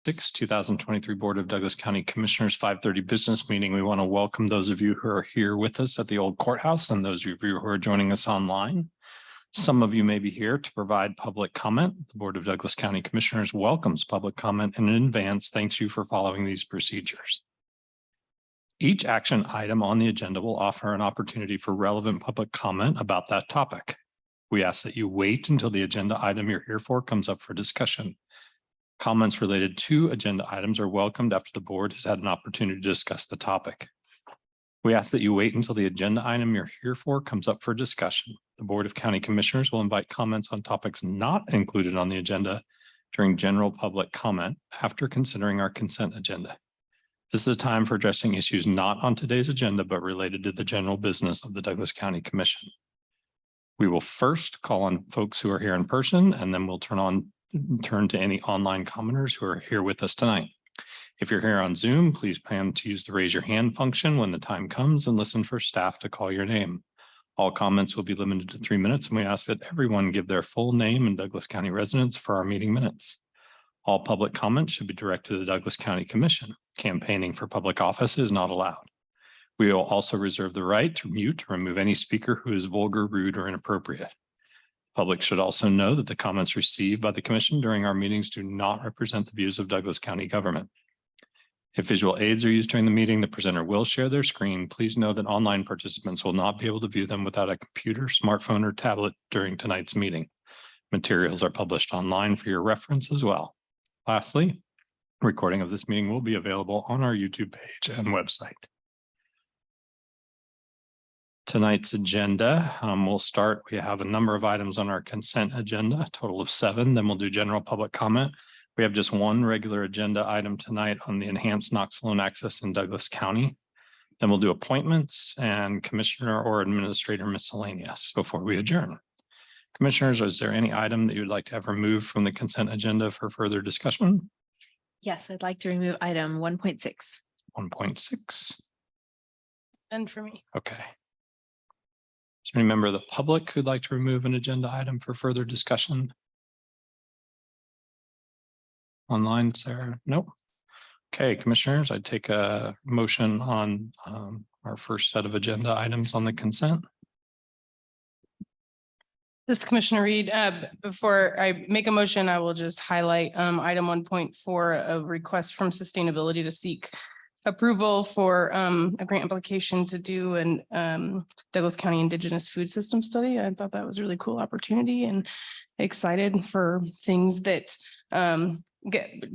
2023 Board of Douglas County Commissioners 5:30 business meeting. We want to welcome those of you who are here with us at the old courthouse and those of you who are joining us online. Some of you may be here to provide public comment. The Board of Douglas County Commissioners welcomes public comment and in advance thanks you for following these procedures. Each action item on the agenda will offer an opportunity for relevant public comment about that topic. We ask that you wait until the agenda item you're here for comes up for discussion. Comments related to agenda items are welcomed after the board has had an opportunity to discuss the topic. We ask that you wait until the agenda item you're here for comes up for discussion. The Board of County Commissioners will invite comments on topics not included on the agenda during general public comment after considering our consent agenda. This is a time for addressing issues not on today's agenda, but related to the general business of the Douglas County Commission. We will first call on folks who are here in person, and then we'll turn to any online commenters who are here with us tonight. If you're here on Zoom, please plan to use the raise your hand function when the time comes and listen for staff to call your name. All comments will be limited to 3 minutes, and we ask that everyone give their full name and Douglas County residence for our meeting minutes. All public comments should be directed to the Douglas County Commission. Campaigning for public office is not allowed. We will also reserve the right to mute or remove any speaker who is vulgar, rude, or inappropriate. Public should also know that the comments received by the Commission during our meetings do not represent the views of Douglas County government. If visual aids are used during the meeting, the presenter will share their screen. Please know that online participants will not be able to view them without a computer, smartphone, or tablet during tonight's meeting. Materials are published online for your reference as well. Lastly, a recording of this meeting will be available on our YouTube page and website. Tonight's agenda, we'll start. We have a number of items on our consent agenda, a total of 7. Then we'll do general public comment. We have just one regular agenda item tonight on the enhanced Knox loan access in Douglas County. Then we'll do appointments and commissioner or administrator miscellaneous before we adjourn. Commissioners, is there any item that you'd like to have removed from the consent agenda for further discussion? Yes, I'd like to remove item 1.6. 1.6. And for me. Okay. Is there any member of the public who'd like to remove an agenda item for further discussion? Online, Sarah? Nope. Okay, commissioners, I'd take a motion on our first set of agenda items on the consent. This is Commissioner Reed. Before I make a motion, I will just highlight item 1.4, a request from sustainability to seek approval for a grant application to do an Douglas County Indigenous Food System study. I thought that was a really cool opportunity and excited for things that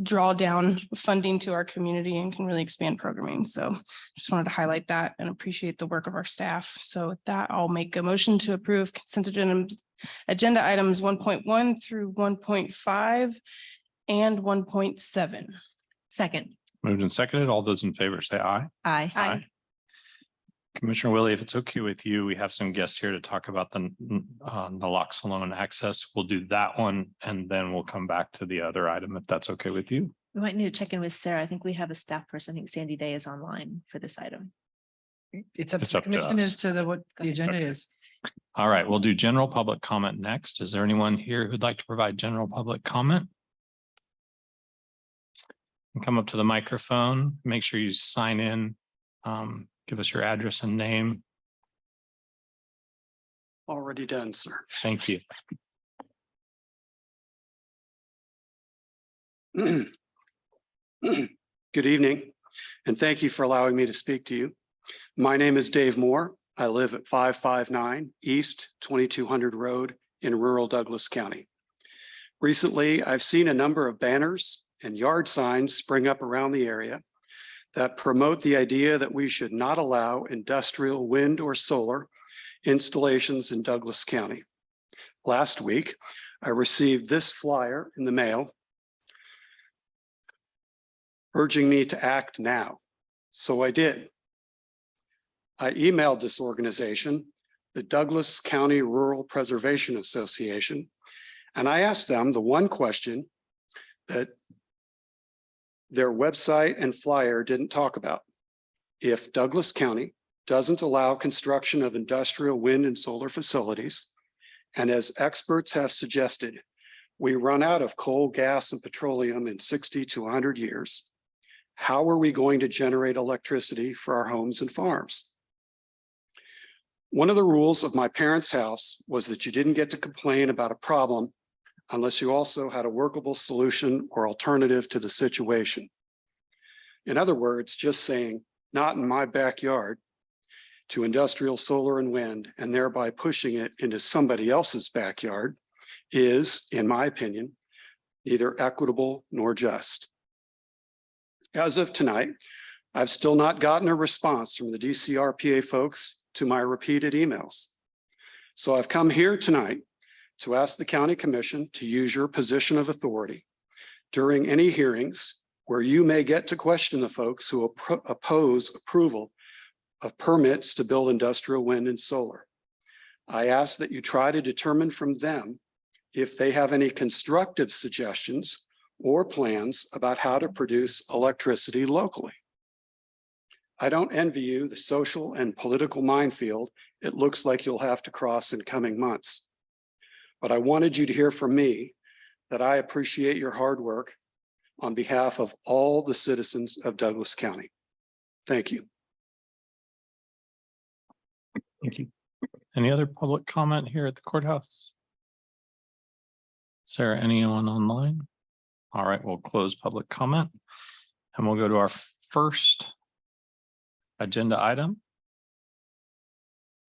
draw down funding to our community and can really expand programming. So just wanted to highlight that and appreciate the work of our staff. So with that, I'll make a motion to approve consent agenda items 1.1 through 1.5 and 1.7. Second. Moved and seconded. All those in favor say aye. Aye. Aye. Commissioner Willie, if it's okay with you, we have some guests here to talk about the naloxone access. We'll do that one and then we'll come back to the other item if that's okay with you. We might need to check in with Sarah. I think we have a staff person. I think Sandy Day is online for this item. It's up It's to up the to commission us. as to what the agenda Okay. is. All right, we'll do general public comment next. Is there anyone here who'd like to provide general public comment? Come up to the microphone, make sure you sign in, give us your address and name. Already done, sir. Thank you. Good evening, and thank you for allowing me to speak to you. My name is Dave Moore. I live at 559 East 2200 Road in rural Douglas County. Recently, I've seen a number of banners and yard signs spring up around the area that promote the idea that we should not allow industrial wind or solar installations in Douglas County. Last week, I received this flyer in the mail urging me to act now. So I did. I emailed this organization, the Douglas County Rural Preservation Association, and I asked them the one question that their website and flyer didn't talk about. If Douglas County doesn't allow construction of industrial wind and solar facilities, and as experts have suggested, We run out of coal, gas, and petroleum in 60 to 100 years. How are we going to generate electricity for our homes and farms? One of the rules of my parents' house was that you didn't get to complain about a problem unless you also had a workable solution or alternative to the situation. In other words, just saying, not in my backyard, to industrial solar and wind, and thereby pushing it into somebody else's backyard is, in my opinion, neither equitable nor just. As of tonight, I've still not gotten a response from the DCRPA folks to my repeated emails. So I've come here tonight to ask the County Commission to use your position of authority during any hearings where you may get to question the folks who oppose approval of permits to build industrial wind and solar. I ask that you try to determine from them if they have any constructive suggestions or plans about how to produce electricity locally. I don't envy you the social and political minefield it looks like you'll have to cross in coming months. But I wanted you to hear from me that I appreciate your hard work on behalf of all the citizens of Douglas County. Thank you. Thank you. Any other public comment here at the courthouse? Is there anyone online? All right, we'll close public comment and we'll go to our first agenda item.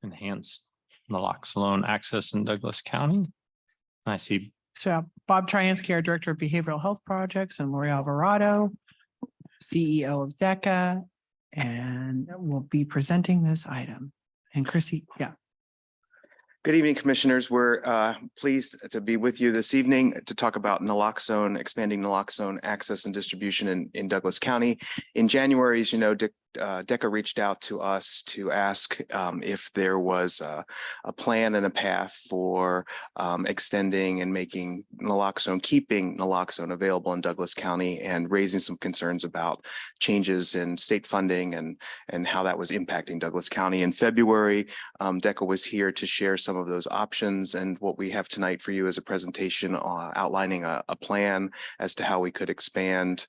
Enhanced naloxone access in Douglas County. I see. So Bob Triansky, our Director of Behavioral Health Projects, and Lori Alvarado, CEO of DECA, and will be presenting this item. And Chrissy, yeah. Good evening, Commissioners. We're pleased to be with you this evening to talk about naloxone, expanding naloxone access and distribution in Douglas County. In January, as you know, DECA reached out to us to ask if there was a plan and a path for extending and making naloxone, keeping naloxone available in Douglas County, and raising some concerns about changes in state funding and how that was impacting Douglas County. In February, DECA was here to share some of those options, and what we have tonight for you is a presentation outlining a plan as to how we could expand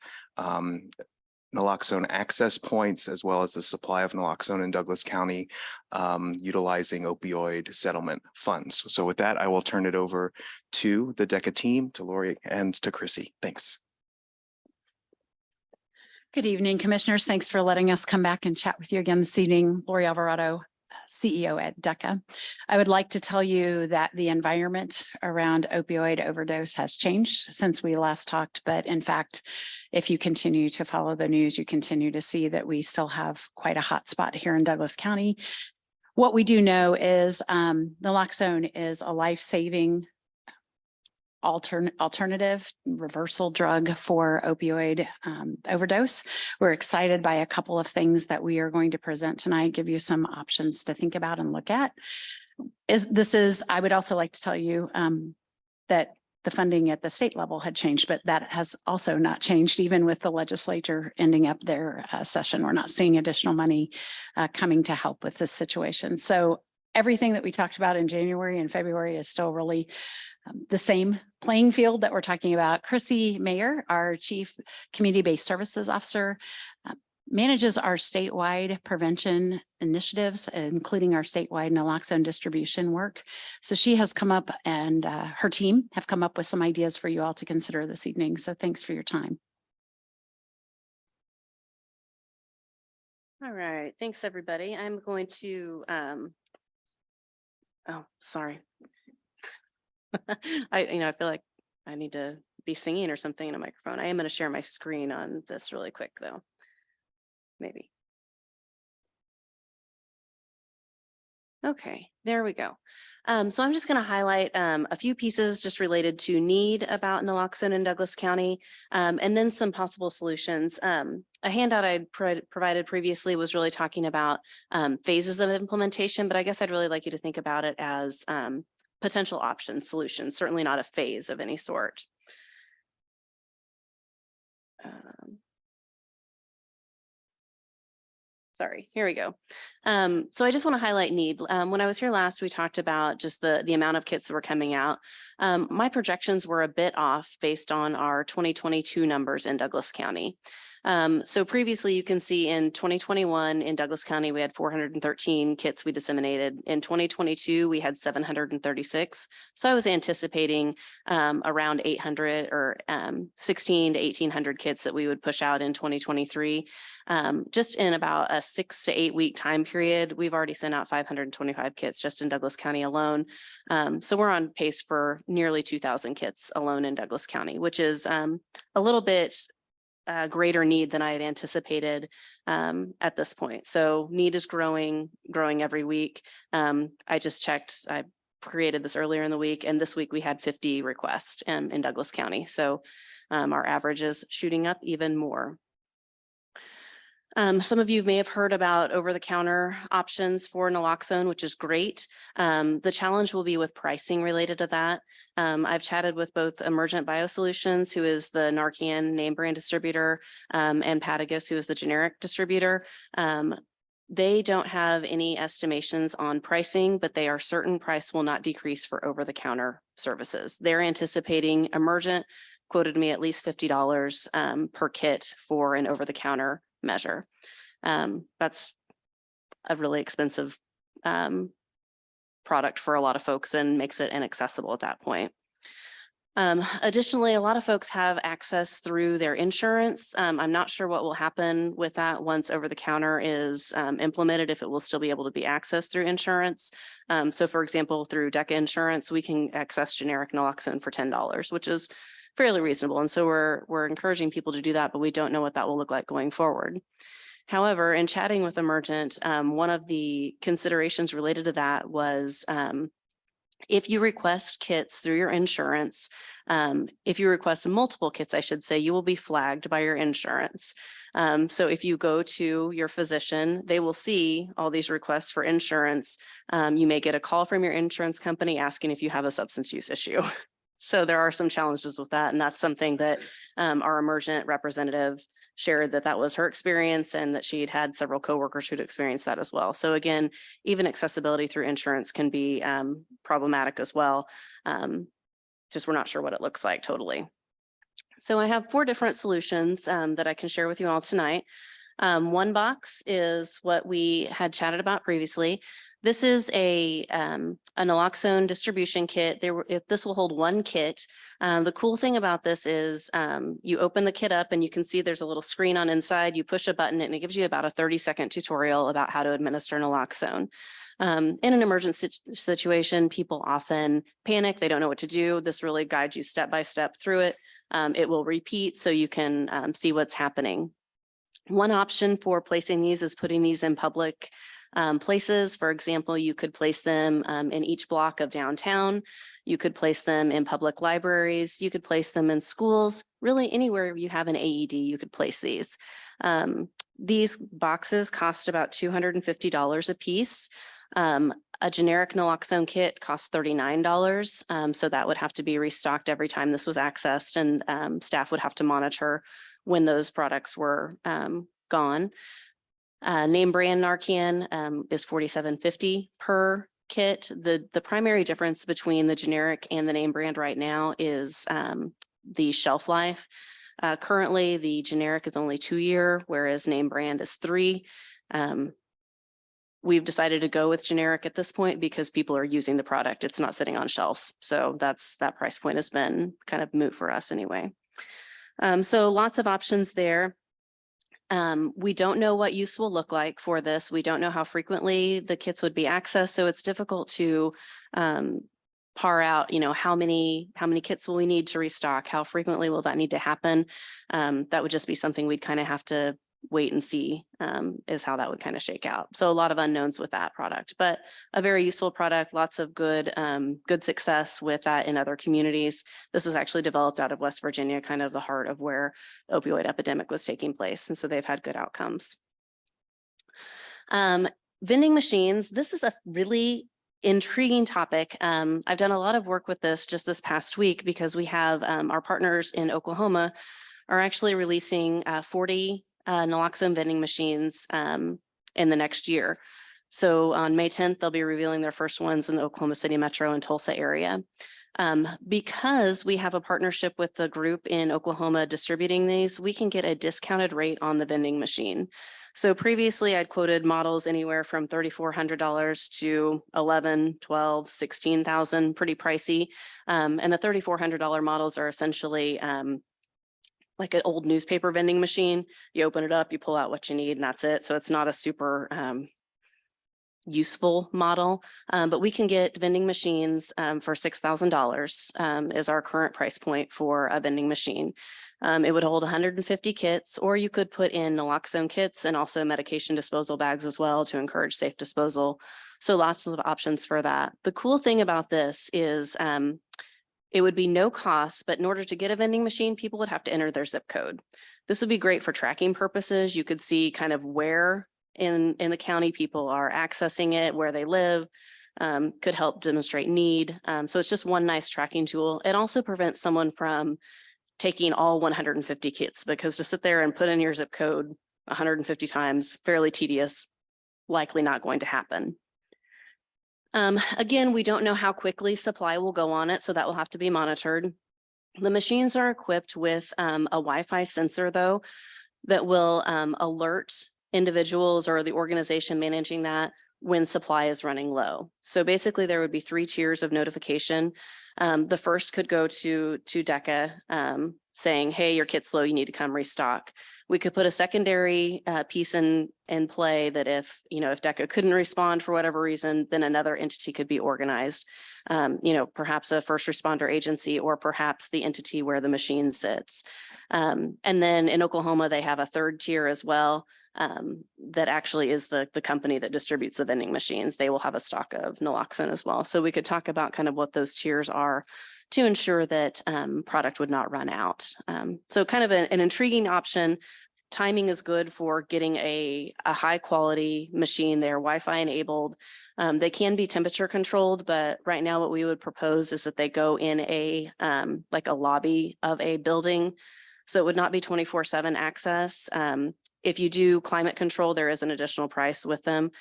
naloxone access points, as well as the supply of naloxone in Douglas County, utilizing opioid settlement funds. So with that, I will turn it over to the DECA team, to Lori and to Chrissy. Thanks. Good evening, Commissioners. Thanks for letting us come back and chat with you again this evening. Lori Alvarado, CEO at DECA. I would like to tell you that the environment around opioid overdose has changed since we last talked, but in fact, if you continue to follow the news, you continue to see that we still have quite a hot spot here in Douglas County. What we do know is naloxone is a life-saving alternative reversal drug for opioid overdose. We're excited by a couple of things that we are going to present tonight, give you some options to think about and look at. I would also like to tell you that the funding at the state level had changed, but that has also not changed even with the legislature ending up their session. We're not seeing additional money coming to help with this situation. So everything that we talked about in January and February is still really the same playing field that we're talking about. Chrissy Mayer, our Chief Community-Based Services Officer, manages our statewide prevention initiatives, including our statewide naloxone distribution work. So she has come up and her team have come up with some ideas for you all to consider this evening. So thanks for your time. All right, thanks, everybody. I'm going to, oh, sorry. I feel like I need to be singing or something in a microphone. I am going to share my screen on this really quick, though. Maybe. Okay, there we go. So I'm just going to highlight a few pieces just related to need about naloxone in Douglas County, and then some possible solutions. A handout I provided previously was really talking about phases of implementation, but I guess I'd really like you to think about it as potential options, solutions, certainly not a phase of any sort. Sorry, here we go. So I just want to highlight need. When I was here last, we talked about just the amount of kits that were coming out. My projections were a bit off based on our 2022 numbers in Douglas County. So previously, you can see in 2021 in Douglas County, we had 413 kits we disseminated. In 2022, we had 736. So I was anticipating around 800 or 16 to 1800 kits that we would push out in 2023. Just in about a 6 to 8 week time period, we've already sent out 525 kits just in Douglas County alone. So we're on pace for nearly 2,000 kits alone in Douglas County, which is a little bit greater need than I had anticipated at this point. So need is growing every week. I just checked, I created this earlier in the week, and this week we had 50 requests in Douglas County. So our average is shooting up even more. Some of you may have heard about over-the-counter options for naloxone, which is great. The challenge will be with pricing related to that. I've chatted with both Emergent Biosolutions, who is the Narcan name brand distributor, and Patagus, who is the generic distributor. They don't have any estimations on pricing, but they are certain price will not decrease for over-the-counter services. They're anticipating Emergent quoted me at least $50 per kit for an over-the-counter measure. That's a really expensive product for a lot of folks and makes it inaccessible at that point. Additionally, a lot of folks have access through their insurance. I'm not sure what will happen with that once over the counter is implemented, if it will still be able to be accessed through insurance. So for example, through DECA insurance, we can access generic naloxone for $10, which is fairly reasonable. And so we're encouraging people to do that, but we don't know what that will look like going forward. However, in chatting with Emergent, one of the considerations related to that was if you request kits through your insurance, if you request multiple kits, I should say, you will be flagged by your insurance. So if you go to your physician, they will see all these requests for insurance. You may get a call from your insurance company asking if you have a substance use issue. So there are some challenges with that. And that's something that our Emergent representative shared that was her experience and that she'd had several coworkers who'd experienced that as well. So again, even accessibility through insurance can be problematic as well. Just we're not sure what it looks like totally. So I have 4 different solutions that I can share with you all tonight. One box is what we had chatted about previously. This is a naloxone distribution kit. This will hold 1 kit. The cool thing about this is you open the kit up and you can see there's a little screen on inside. You push a button and it gives you about a 30-second tutorial about how to administer naloxone. In an emergent situation, people often panic. They don't know what to do. This really guides you step by step through it. It will repeat so you can see what's happening. One option for placing these is putting these in public places. For example, you could place them in each block of downtown. You could place them in public libraries. You could place them in schools. Really anywhere you have an AED, you could place these. These boxes cost about $250 a piece. A generic naloxone kit costs $39. So that would have to be restocked every time this was accessed, and staff would have to monitor when those products were gone. Name brand Narcan is $47.50 per kit. The primary difference between the generic and the name brand right now is the shelf life. Currently, the generic is only 2-year, whereas name brand is 3. We've decided to go with generic at this point because people are using the product. It's not sitting on shelves. So that price point has been kind of moot for us anyway. So lots of options there. We don't know what use will look like for this. We don't know how frequently the kits would be accessed. So it's difficult to par out, how many kits will we need to restock? How frequently will that need to happen? That would just be something we'd kind of have to wait and see is how that would kind of shake out. So a lot of unknowns with that product, but a very useful product, lots of good success with that in other communities. This was actually developed out of West Virginia, kind of the heart of where opioid epidemic was taking place. And so they've had good outcomes. Vending machines, this is a really intriguing topic. I've done a lot of work with this just this past week because we have our partners in Oklahoma are actually releasing 40 naloxone vending machines in the next year. So on May 10th, they'll be revealing their first ones in the Oklahoma City metro and Tulsa area. Because we have a partnership with the group in Oklahoma distributing these, we can get a discounted rate on the vending machine. So previously I'd quoted models anywhere from $3,400 to 11, 12, 16,000, pretty pricey. And the $3,400 models are essentially like an old newspaper vending machine. You open it up, you pull out what you need, and that's it. So it's not a super useful model, but we can get vending machines for $6,000 is our current price point for a vending machine. It would hold 150 kits, or you could put in naloxone kits and also medication disposal bags as well to encourage safe disposal. So lots of options for that. The cool thing about this is it would be no cost, but in order to get a vending machine, people would have to enter their zip code. This would be great for tracking purposes. You could see kind of where in the county people are accessing it, where they live, could help demonstrate need. So it's just one nice tracking tool. It also prevents someone from taking all 150 kits, because to sit there and put in your zip code 150 times, fairly tedious, likely not going to happen. Again, we don't know how quickly supply will go on it, so that will have to be monitored. The machines are equipped with a Wi-Fi sensor, though, that will alert individuals or the organization managing that when supply is running low. So basically there would be 3 tiers of notification. The first could go to DECA saying, hey, your kit's low, you need to come restock. We could put a secondary piece in play that if DECA couldn't respond for whatever reason, then another entity could be organized. Perhaps a first responder agency, or perhaps the entity where the machine sits. And then in Oklahoma, they have a 3rd tier as well. That actually is the company that distributes the vending machines. They will have a stock of naloxone as well. So we could talk about kind of what those tiers are to ensure that product would not run out. So kind of an intriguing option. Timing is good for getting a high quality machine. They're Wi-Fi enabled. They can be temperature controlled, but right now what we would propose is that they go in like a lobby of a building. So it would not be 24/7 access. If you do climate control, there is an additional price with them.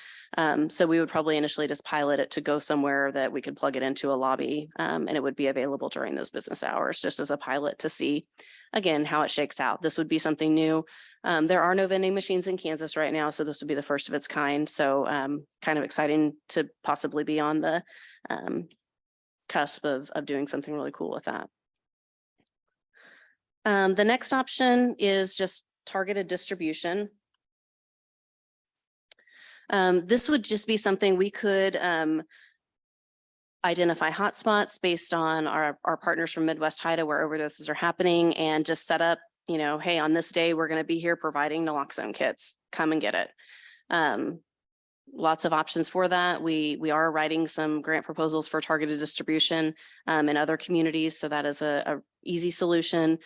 So we would probably initially just pilot it to go somewhere that we could plug it into a lobby, and it would be available during those business hours, just as a pilot to see, again, how it shakes out. This would be something new. There are no vending machines in Kansas right now, so this would be the first of its kind. So kind of exciting to possibly be on the cusp of doing something really cool with that. The next option is just targeted distribution. This would just be something we could identify hotspots based on our partners from Midwest HIDA where overdoses are happening, and just set up, hey, on this day, we're going to be here providing naloxone kits. Come and get it. Lots of options for that. We are writing some grant proposals for targeted distribution in other communities. So that is a easy solution.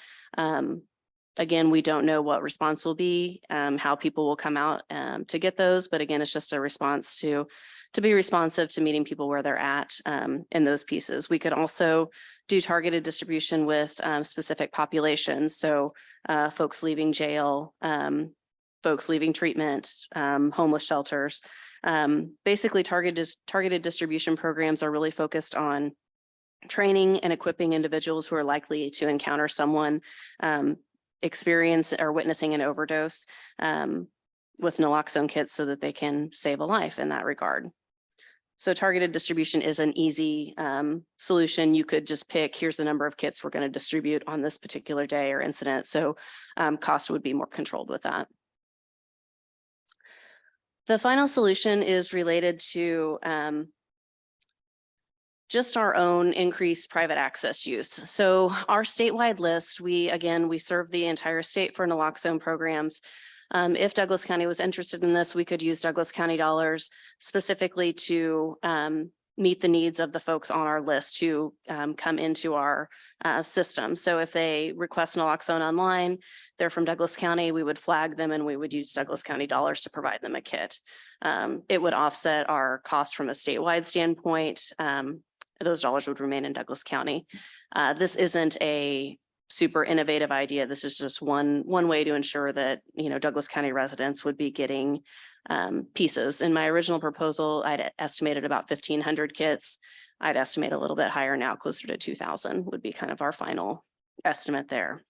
Again, we don't know what response will be, how people will come out to get those. But again, it's just a response to be responsive to meeting people where they're at in those pieces. We could also do targeted distribution with specific populations. So folks leaving jail, folks leaving treatment, homeless shelters. Basically, targeted distribution programs are really focused on training and equipping individuals who are likely to encounter someone experience or witnessing an overdose with naloxone kits so that they can save a life in that regard. So targeted distribution is an easy solution. You could just pick, here's the number of kits we're going to distribute on this particular day or incident. So cost would be more controlled with that. The final solution is related to just our own increased private access use. So our statewide list, we serve the entire state for naloxone programs. If Douglas County was interested in this, we could use Douglas County dollars specifically to meet the needs of the folks on our list who come into our system. So if they request naloxone online, they're from Douglas County, we would flag them and we would use Douglas County dollars to provide them a kit. It would offset our cost from a statewide standpoint. Those dollars would remain in Douglas County. This isn't a super innovative idea. This is just one way to ensure that, Douglas County residents would be getting pieces. In my original proposal, I'd estimated about 1,500 kits. I'd estimate a little bit higher now, closer to 2,000 would be kind of our final estimate there.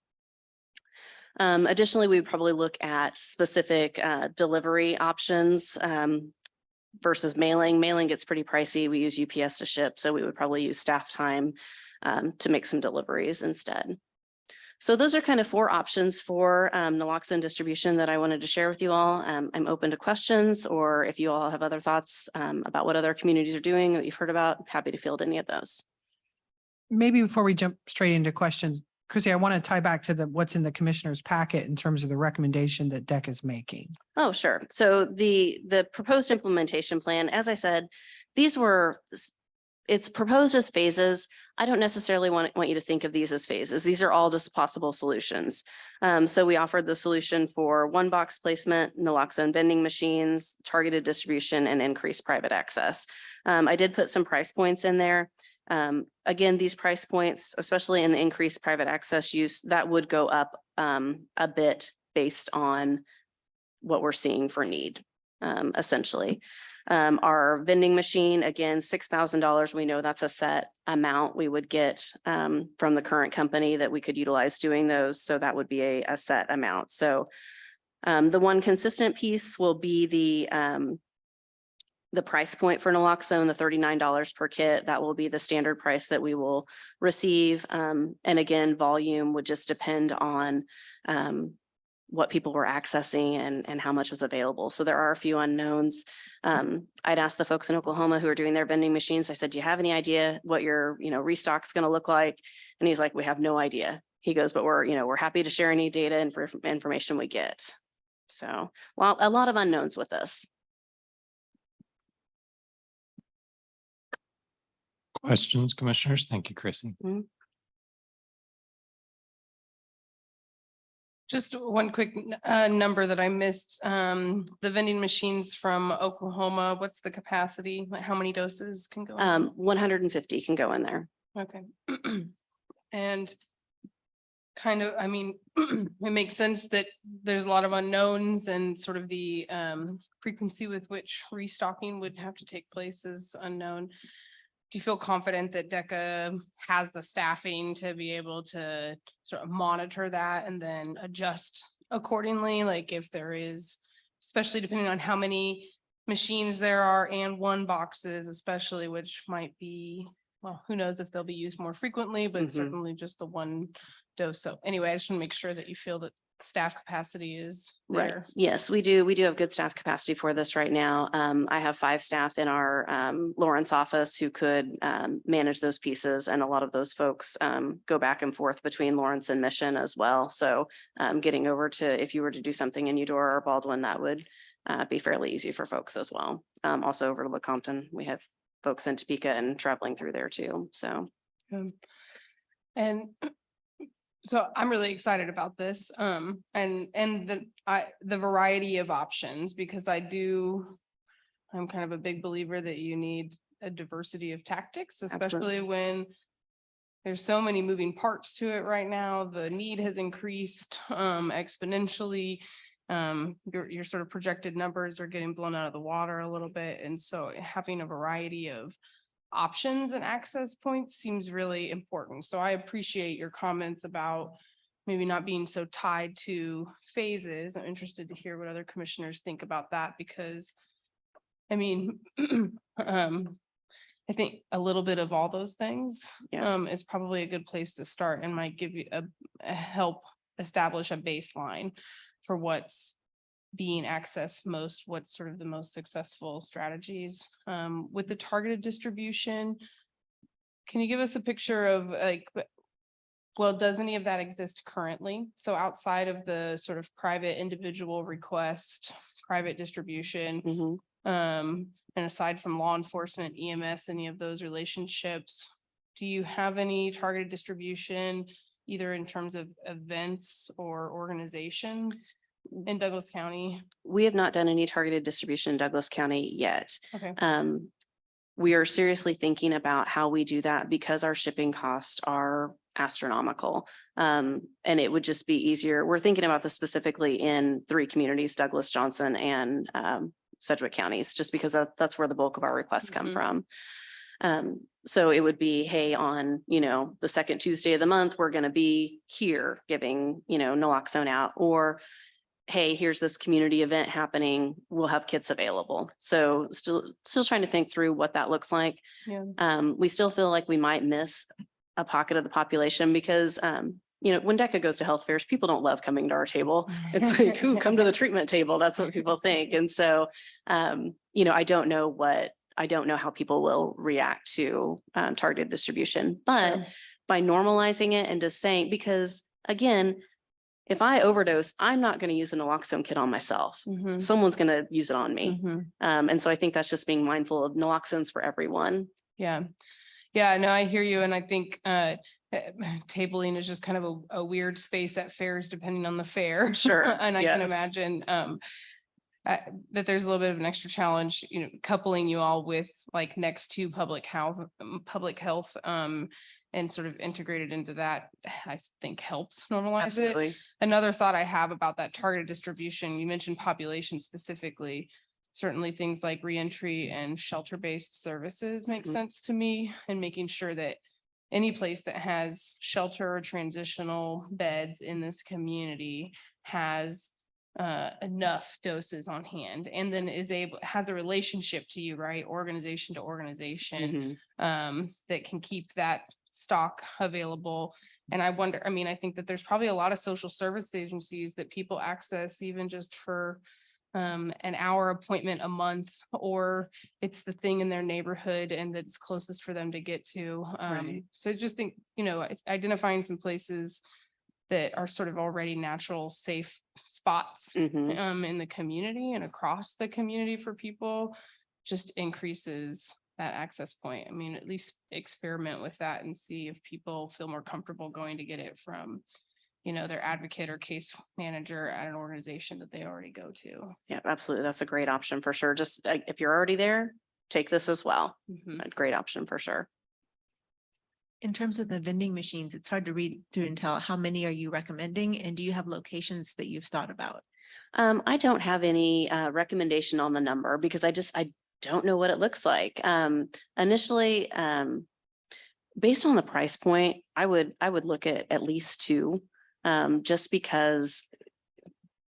Additionally, we'd probably look at specific delivery options versus mailing. Mailing gets pretty pricey. We use UPS to ship, so we would probably use staff time to make some deliveries instead. So those are kind of 4 options for naloxone distribution that I wanted to share with you all. I'm open to questions, or if you all have other thoughts about what other communities are doing that you've heard about, happy to field any of those. Maybe before we jump straight into questions, Chrissy, I want to tie back to what's in the commissioner's packet in terms of the recommendation that DECA is making. Oh, sure. So the proposed implementation plan, as I said, it's proposed as phases. I don't necessarily want you to think of these as phases. These are all just possible solutions. So we offered the solution for 1 box placement, naloxone vending machines, targeted distribution, and increased private access. I did put some price points in there. Again, these price points, especially in the increased private access use, that would go up a bit based on what we're seeing for need, essentially. Our vending machine, again, $6,000. We know that's a set amount we would get from the current company that we could utilize doing those. So that would be a set amount. So the one consistent piece will be the price point for naloxone, the $39 per kit. That will be the standard price that we will receive. And again, volume would just depend on what people were accessing and how much was available. So there are a few unknowns. I'd asked the folks in Oklahoma who are doing their vending machines, I said, do you have any idea what your restock is going to look like? And he's like, we have no idea. He goes, but we're happy to share any data and information we get. So, well, a lot of unknowns with this. Questions, commissioners? Thank you, Chrissy. Just one quick number that I missed. The vending machines from Oklahoma, what's the capacity? Like how many doses can go? in? 150 can go in there. Okay. And kind of, I mean, it makes sense that there's a lot of unknowns and sort of the frequency with which restocking would have to take place is unknown. Do you feel confident that DECA has the staffing to be able to sort of monitor that and then adjust accordingly? Like if there is, especially depending on how many machines there are and 1 boxes, especially, which might be, well, who knows if they'll be used more frequently, but certainly just the 1 dose. So anyway, I just want to make sure that you feel that staff capacity is there. Right. Yes, we do. We do have good staff capacity for this right now. I have 5 staff in our Lawrence office who could manage those pieces. And a lot of those folks go back and forth between Lawrence and Mission as well. So getting over to, if you were to do something in Eudora or Baldwin, that would be fairly easy for folks as well. Also over to Lecompton, we have folks in Topeka and traveling through there too. So. And so I'm really excited about this and the variety of options, because I'm kind of a big believer that you need a diversity of tactics, especially when there's so many moving parts to it right now. The need has increased exponentially. Your sort of projected numbers are getting blown out of the water a little bit. And so having a variety of options and access points seems really important. So I appreciate your comments about maybe not being so tied to phases. I'm interested to hear what other commissioners think about that, because I mean, I think a little bit of all those things is probably a good place to start and might give you a help establish a baseline for what's being accessed most, what's sort of the most successful strategies. With the targeted distribution, can you give us a picture of like, well, does any of that exist currently? So outside of the sort of private individual request, private distribution, and aside from law enforcement, EMS, any of those relationships, do you have any targeted distribution, either in terms of events or organizations in Douglas County? We have not done any targeted distribution in Douglas County yet. Okay. We are seriously thinking about how we do that because our shipping costs are astronomical. And it would just be easier. We're thinking about this specifically in 3 communities, Douglas, Johnson, and Sedgwick counties, just because that's where the bulk of our requests come from. So it would be, hey, on, the second Tuesday of the month, we're going to be here giving, naloxone out, or hey, here's this community event happening. We'll have kits available. So still trying to think through what that looks like. Yeah. We still feel like we might miss a pocket of the population because, when DECA goes to health fairs, people don't love coming to our table. It's like, ooh, come to the treatment table. That's what people think. And so, I don't know how people will react to targeted distribution, but Sure. by normalizing it and just saying, because again, if I overdose, I'm not going to use a naloxone kit on myself. Mhm. Someone's going to use it on me. Mhm. And so I think that's just being mindful of naloxones for everyone. Yeah. Yeah, no, I hear you. And I think tabling is just kind of a weird space at fairs, depending on the fair. Sure, And I can yes. imagine that there's a little bit of an extra challenge, coupling you all with like next to public health, and sort of integrated into that, I think helps normalize it. Absolutely. Another thought I have about that targeted distribution, you mentioned population specifically. Certainly things like reentry and shelter-based services make Mhm. sense to me, and making sure that any place that has shelter or transitional beds in this community has enough doses on hand, and then has a relationship to you, right? Organization to organization, Mhm. that can keep that stock available. And I think that there's probably a lot of social service agencies that people access even just for an hour appointment a month, or it's the thing in their neighborhood and that's closest for them to get to. Right. So I just think, identifying some places that are sort of already natural, safe spots Mhm. in the community and across the community for people just increases that access point. I mean, at least experiment with that and see if people feel more comfortable going to get it from, their advocate or case manager at an organization that they already go to. Yeah, absolutely. That's a great option for sure. Just if you're already there, take this as well. Mhm. A great option for sure. In terms of the vending machines, it's hard to read through and tell how many are you recommending, and do you have locations that you've thought about? I don't have any recommendation on the number because I don't know what it looks like. Initially, based on the price point, I would look at least two, just because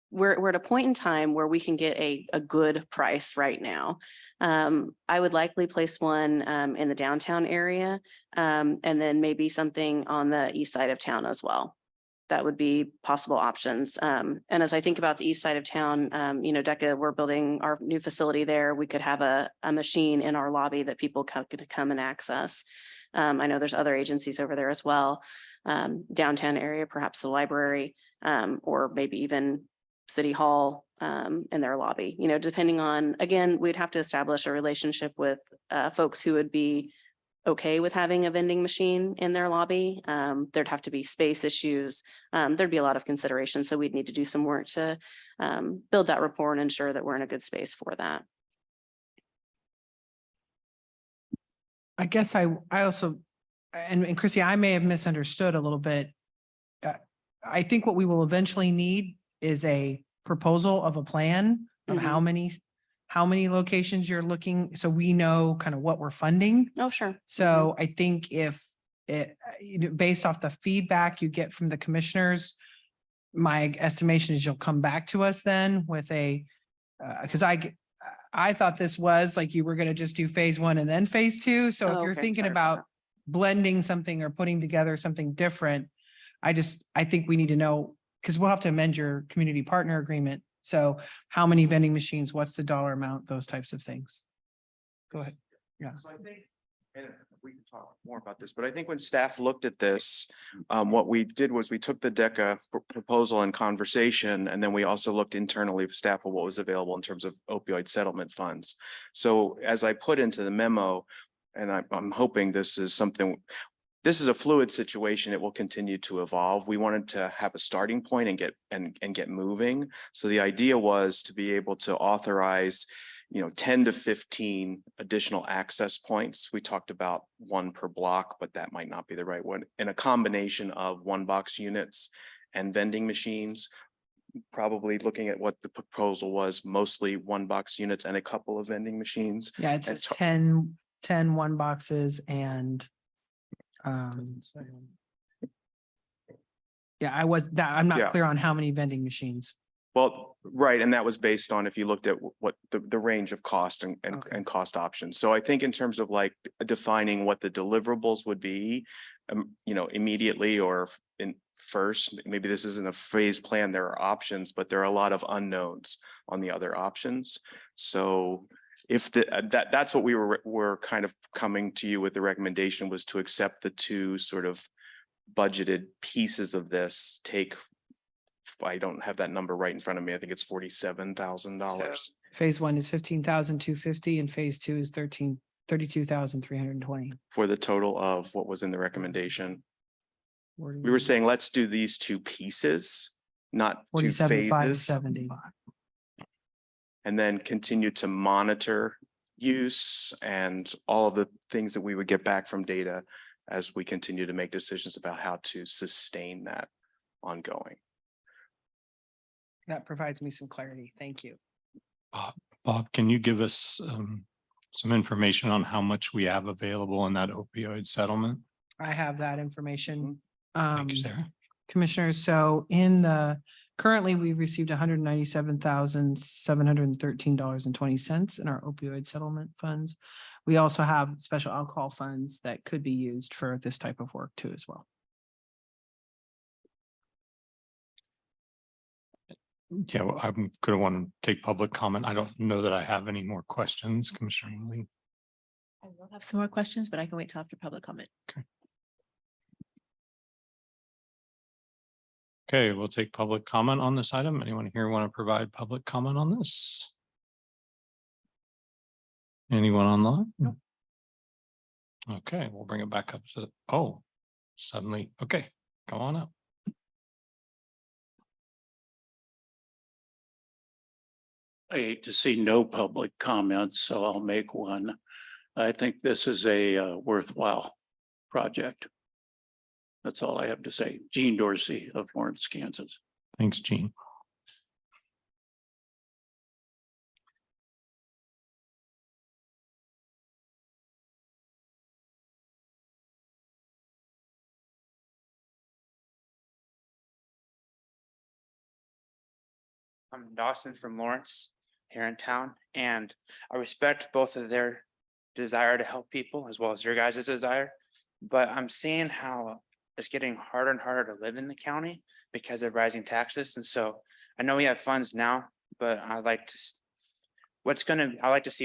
we're at a point in time where we can get a good price right now. I would likely place one in the downtown area, and then maybe something on the east side of town as well. That would be possible options. And as I think about the east side of town, DECA, we're building our new facility there. We could have a machine in our lobby that people could come and access. I know there's other agencies over there as well. Downtown area, perhaps the library, or maybe even City Hall in their lobby, depending on, again, we'd have to establish a relationship with folks who would be okay with having a vending machine in their lobby. There'd have to be space issues. There'd be a lot of consideration. So we'd need to do some work to build that rapport and ensure that we're in a good space for that. I guess I also, and Chrissy, I may have misunderstood a little bit. I think what we will eventually need is a proposal of a plan of how many locations you're looking, so we know kind of what we're funding. Oh, sure. So I think if it, based off the feedback you get from the commissioners, my estimation is you'll come back to us then with a, because I thought this was like you were going to just do phase one and then phase two. So if Oh, you're okay. thinking Sorry about about blending something or putting together something different, I think we need to know, because we'll have to amend your community partner agreement. So how many vending machines, what's the dollar amount, those types of things. Go ahead. Yeah. So I think, and we can talk more about this, but I think when staff looked at this, what we did was we took the DECA proposal and conversation, and then we also looked internally with staff of what was available in terms of opioid settlement funds. So as I put into the memo, and I'm hoping this is something, this is a fluid situation. It will continue to evolve. We wanted to have a starting point and get moving. So the idea was to be able to authorize 10 to 15 additional access points. We talked about one per block, but that might not be the right one. And a combination of one box units and vending machines, probably looking at what the proposal was, mostly one box units and a couple of vending machines. Yeah, it says to- 10 10 one boxes and yeah, I'm Yeah. not clear on how many vending machines. Well, right, and that was based on if you looked at what the range of cost and Okay. cost options. So I think in terms of like defining what the deliverables would be, immediately or in first, maybe this isn't a phase plan, there are options, but there are a lot of unknowns on the other options. So if that's what we were kind of coming to you with the recommendation was to accept the two sort of budgeted pieces of this, I don't have that number right in front of me. I think it's $47,000 Phase 1 is 15,250 and phase 2 is 32,320. for the total of what was in the recommendation. We were saying, let's do these two pieces, not two 47,570. phases, and then continue to monitor use and all of the things that we would get back from data as we continue to make decisions about how to sustain that ongoing. That provides me some clarity. Thank you. Bob, can you give us some information on how much we have available in that opioid settlement? I have that information. Thank you, Sarah. Commissioners, so currently we've received $197,713.20 in our opioid settlement funds. We also have special alcohol funds that could be used for this type of work too as well. Yeah, well, I'm gonna want to take public comment. I don't know that I have any more questions, Commissioner Lee. I will have some more questions, but I can wait till after public comment. Okay, we'll take public comment on this item. Anyone here want to provide public comment on this? Anyone online? No. Okay, we'll bring it back up to, suddenly, okay, come on up. I hate to see no public comments, so I'll make one. I think this is a worthwhile project. That's all I have to say. Gene Dorsey of Lawrence, Kansas. Thanks, Gene. I'm Dawson from Lawrence here in town, and I respect both of their desire to help people as well as your guys' desire. But I'm seeing how it's getting harder and harder to live in the county because of rising taxes. And so I know we have funds now, but I'd like to see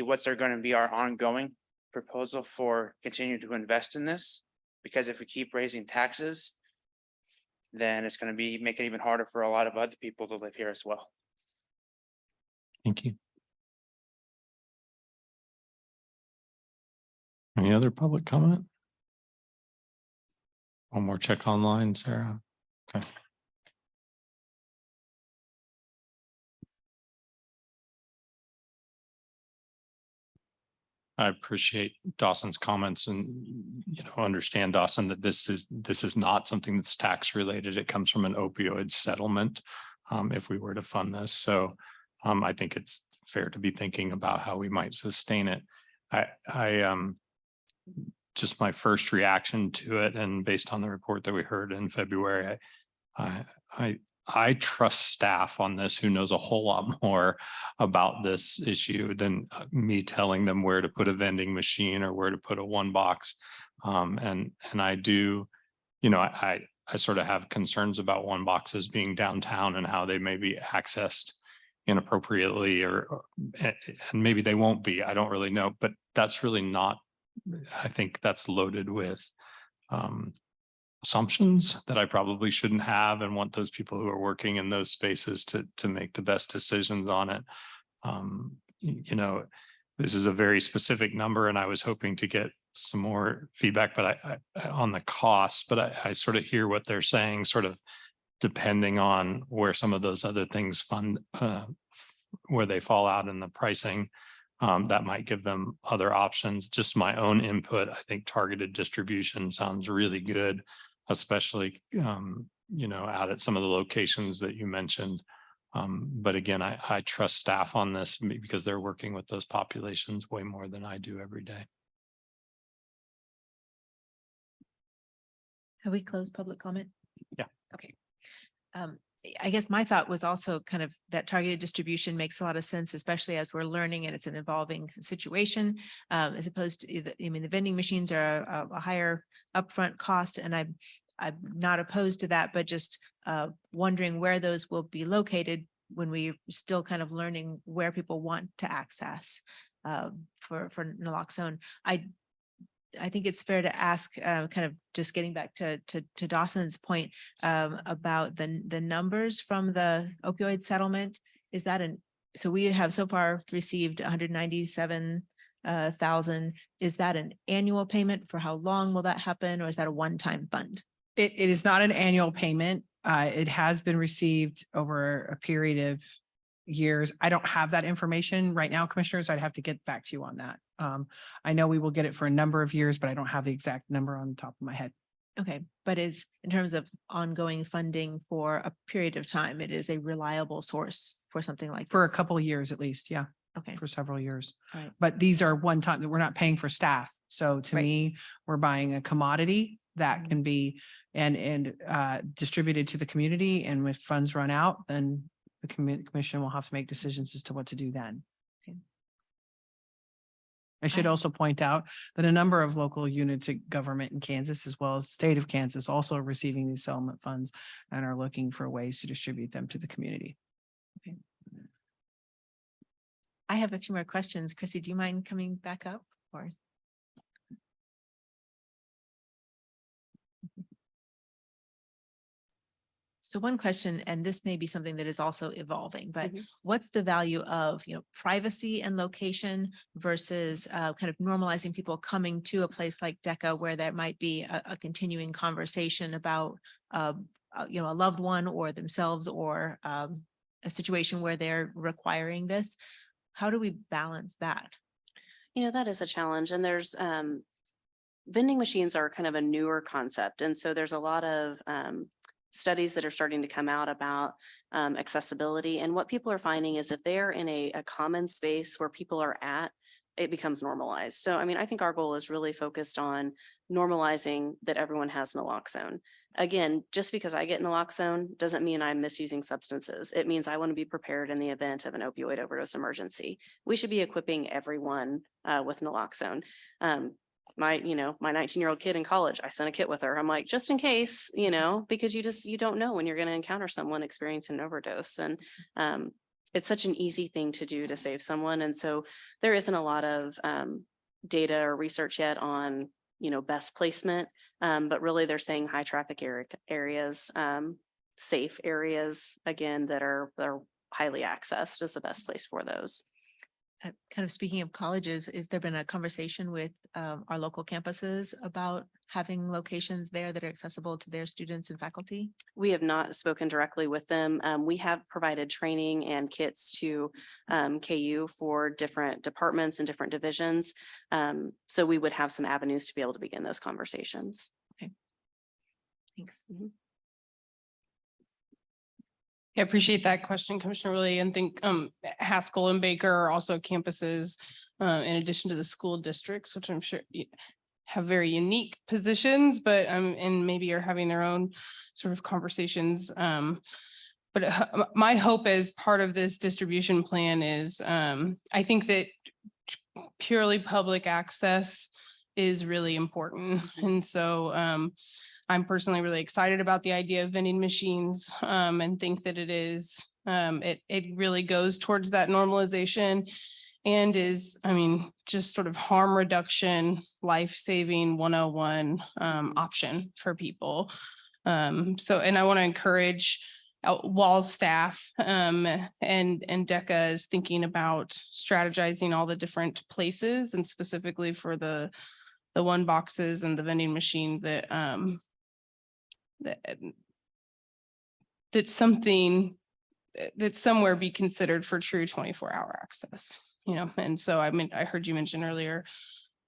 what's there going to be our ongoing proposal for continuing to invest in this. Because if we keep raising taxes, then it's going to be make it even harder for a lot of other people to live here as well. Thank you. Any other public comment? One more check online, Sarah. Okay. I appreciate Dawson's comments and, understand, Dawson, that this is not something that's tax related. It comes from an opioid settlement. If we were to fund this. So I think it's fair to be thinking about how we might sustain it. Just my first reaction to it, and based on the report that we heard in February, I trust staff on this who knows a whole lot more about this issue than me telling them where to put a vending machine or where to put a one box. And I do, I sort of have concerns about one boxes being downtown and how they may be accessed inappropriately and maybe they won't be. I don't really know, but that's really not, I think that's loaded with assumptions that I probably shouldn't have and want those people who are working in those spaces to make the best decisions on it. This is a very specific number and I was hoping to get some more feedback, but I on the cost, but I sort of hear what they're saying, sort of depending on where some of those other things where they fall out in the pricing, that might give them other options. Just my own input, I think targeted distribution sounds really good, especially, out at some of the locations that you mentioned. But again, I trust staff on this because they're working with those populations way more than I do every day. Have we closed public comment? Yeah. Okay. I guess my thought was also kind of that targeted distribution makes a lot of sense, especially as we're learning and it's an evolving situation. As opposed to, the vending machines are a higher upfront cost, and I'm not opposed to that, but just wondering where those will be located when we're still kind of learning where people want to access for naloxone. I think it's fair to ask, kind of just getting back to Dawson's point about the numbers from the opioid settlement. Is that so we have so far received 197,000. Is that an annual payment? For how long will that happen? Or is that a one-time fund? It is not an annual payment. It has been received over a period of years. I don't have that information right now, commissioners. I'd have to get back to you on that. I know we will get it for a number of years, but I don't have the exact number on the top of my head. Okay, but is in terms of ongoing funding for a period of time, it is a reliable source for something like For a this? couple of years at least, yeah, Okay, for several years. all right. But these are one time that we're not paying for staff. So to Right. me, we're buying a commodity that Mhm. can be and distributed to the community. And if funds run out, then the commission will have to make decisions as to what to do then. Okay. I should I- also point out that a number of local units of government in Kansas, as well as the state of Kansas, also are receiving these settlement funds and are looking for ways to distribute them to the community. I have a few more questions. Chrissy, do you mind coming back up or? So one question, and this may be something that is also evolving, but Mhm. what's the value of, privacy and location versus kind of normalizing people coming to a place like DECA where there might be a continuing conversation about, a loved one or themselves or a situation where they're requiring this. How do we balance that? That is a challenge, and there's vending machines are kind of a newer concept. And so there's a lot of studies that are starting to come out about accessibility. And what people are finding is if they're in a common space where people are at, it becomes normalized. So, I think our goal is really focused on normalizing that everyone has naloxone. Again, just because I get naloxone doesn't mean I'm misusing substances. It means I want to be prepared in the event of an opioid overdose emergency. We should be equipping everyone with naloxone. My 19-year-old kid in college, I sent a kit with her. I'm like, just in case, because you don't know when you're going to encounter someone experiencing an overdose. And it's such an easy thing to do to save someone. And so there isn't a lot of data or research yet on, best placement. But really they're saying high traffic areas, safe areas, again, that are highly accessed is the best place for those. Kind of speaking of colleges, is there been a conversation with our local campuses about having locations there that are accessible to their students and faculty? We have not spoken directly with them. We have provided training and kits to KU for different departments and different divisions. So we would have some avenues to be able to begin those conversations. Thanks. I appreciate that question, Commissioner Willie, and think Haskell and Baker are also campuses in addition to the school districts, which I'm sure have very unique positions, but and maybe are having their own sort of conversations. But my hope as part of this distribution plan is I think that purely public access is really important. And so I'm personally really excited about the idea of vending machines and think that it really goes towards that normalization and is, just sort of harm reduction, life-saving 101 option for people. And I want to encourage while staff and DECA is thinking about strategizing all the different places and specifically for the one boxes and the vending machine that's something that somewhere be considered for true 24-hour access, and so I heard you mention earlier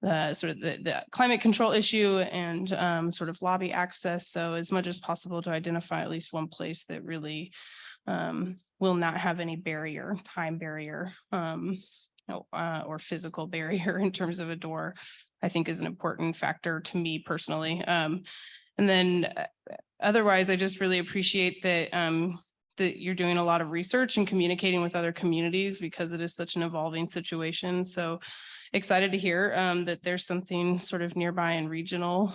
the sort of the climate control issue and sort of lobby access. So as much as possible to identify at least one place that really will not have any time barrier or physical barrier in terms of a door, I think is an important factor to me personally. And then otherwise, I just really appreciate that that you're doing a lot of research and communicating with other communities because it is such an evolving situation. So excited to hear that there's something sort of nearby and regional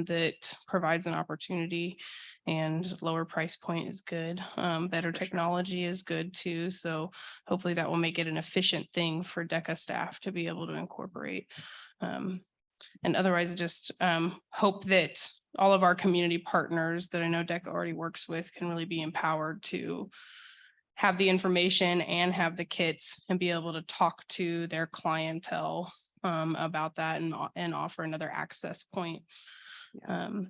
that provides an opportunity, and lower price point is good. Better technology is good too. So hopefully that will make it an efficient thing for DECA staff to be able to incorporate. And otherwise, I just hope that all of our community partners that I know DECA already works with can really be empowered to have the information and have the kits and be able to talk to their clientele about that and offer another access point. No,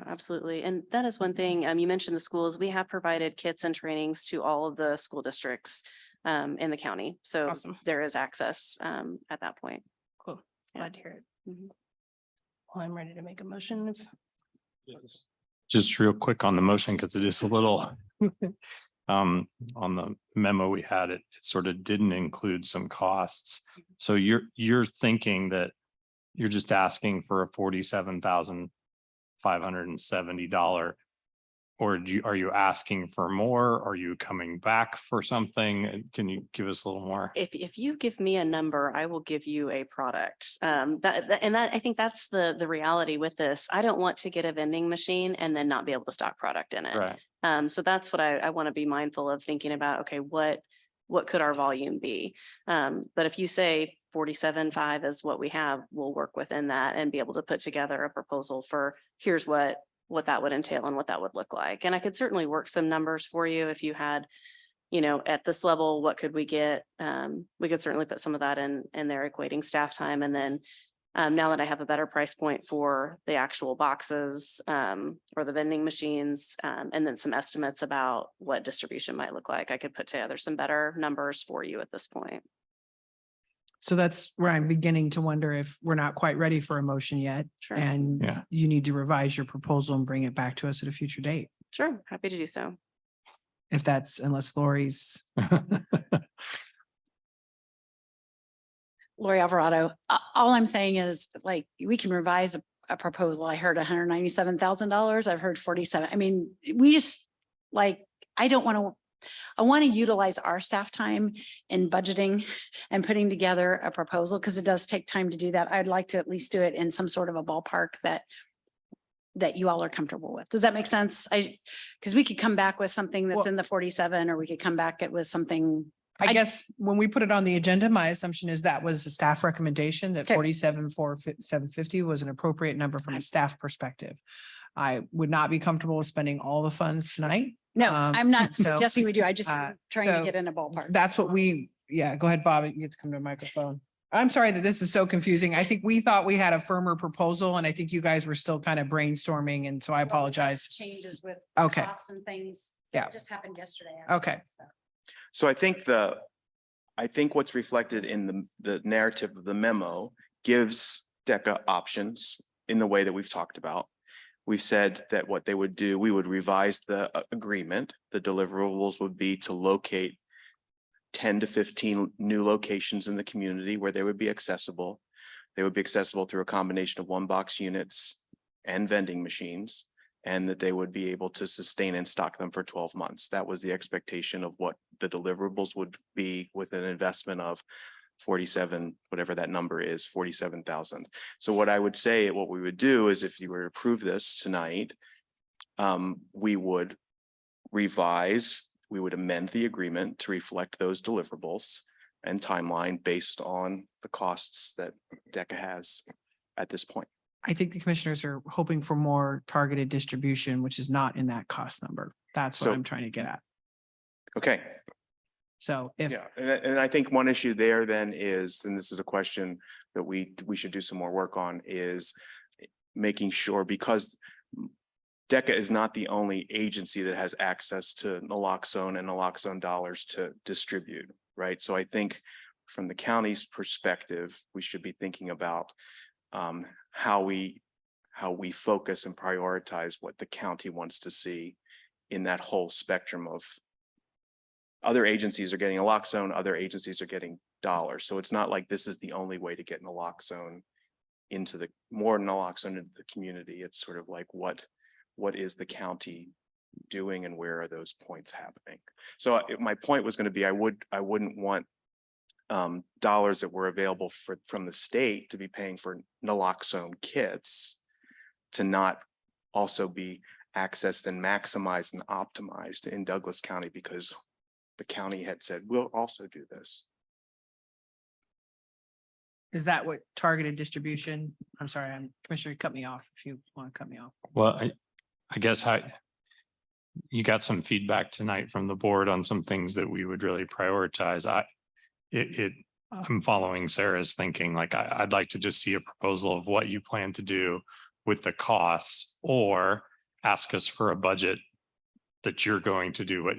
absolutely. And that is one thing, you mentioned the schools, we have provided kits and trainings to all of the school districts in the county. So Awesome. there is access at that point. Cool. Yeah. Glad to hear it. Mhm. Well, I'm ready to make a motion. Just real quick on the motion, because it is a little on the memo we had, it sort of didn't include some costs. So you're thinking that you're just asking for a $47,570, or are you asking for more? Are you coming back for something? Can you give us a little more? If you give me a number, I will give you a product. I think that's the reality with this. I don't want to get a vending machine and then not be able to stock product in it. Right. So that's what I want to be mindful of, thinking about, okay, what could our volume be? But if you say 47.5 is what we have, we'll work within that and be able to put together a proposal for here's what that would entail and what that would look like. And I could certainly work some numbers for you if you had, at this level, what could we get? We could certainly put some of that in there, equating staff time. And then now that I have a better price point for the actual boxes or the vending machines, and then some estimates about what distribution might look like, I could put together some better numbers for you at this point. So that's where I'm beginning to wonder if we're not quite ready for a motion yet. Sure. And Yeah. you need to revise your proposal and bring it back to us at a future date. Sure, happy to do so. If that's, unless Lori's, Lori Alvarado, all I'm saying is like, we can revise a proposal. I heard $197,000. I've heard 47. I mean, we just like, I want to utilize our staff time in budgeting and putting together a proposal, because it does take time to do that. I'd like to at least do it in some sort of a ballpark that you all are comfortable with. Does that make sense? Because we could come back with something that's Well- in the 47, or we could come back with something. I guess when we put it on the agenda, my assumption is that was a staff recommendation, that Okay. 47,457.50 was an appropriate number from a staff perspective. I would not be comfortable with spending all the funds tonight. No, I'm not so, suggesting we do. I just uh, trying so to get in a ballpark. That's what yeah, go ahead, Bob. You have to come to the microphone. I'm sorry that this is so confusing. I think we thought we had a firmer proposal, and I think you guys were still kind of brainstorming, and so I apologize. Changes with Okay. costs and things. Yeah. It just happened yesterday. Okay. So I think what's reflected in the narrative of the memo gives DECA options in the way that we've talked about. We've said that what they would do, we would revise the agreement. The deliverables would be to locate 10 to 15 new locations in the community where they would be accessible. They would be accessible through a combination of one box units and vending machines, and that they would be able to sustain and stock them for 12 months. That was the expectation of what the deliverables would be, with an investment of 47, whatever that number is, 47,000. So what I would say, what we would do is, if you were to approve this tonight, we would revise, we would amend the agreement to reflect those deliverables and timeline based on the costs that DECA has at this point. I think the commissioners are hoping for more targeted distribution, which is not in that cost number. That's what So- I'm trying to get at. Okay. So if, Yeah, and I think one issue there then is, and this is a question that we should do some more work on, is making sure, because DECA is not the only agency that has access to naloxone and naloxone dollars to distribute, right? So I think from the county's perspective, we should be thinking about how we focus and prioritize what the county wants to see in that whole spectrum of other agencies are getting naloxone, other agencies are getting dollars. So it's not like this is the only way to get naloxone into more naloxone into the community. It's sort of like what what is the county doing and where are those points happening? So my point was going to be, I wouldn't want dollars that were available from the state to be paying for naloxone kits to not also be accessed and maximized and optimized in Douglas County because the county had said, we'll also do this. Is that what targeted distribution? I'm sorry, Commissioner, cut me off if you want to cut me off. Well, I guess you got some feedback tonight from the board on some things that we would really prioritize. I'm following Sarah's thinking, like, I'd like to just see a proposal of what you plan to do with the costs, or ask us for a budget that you're going to do.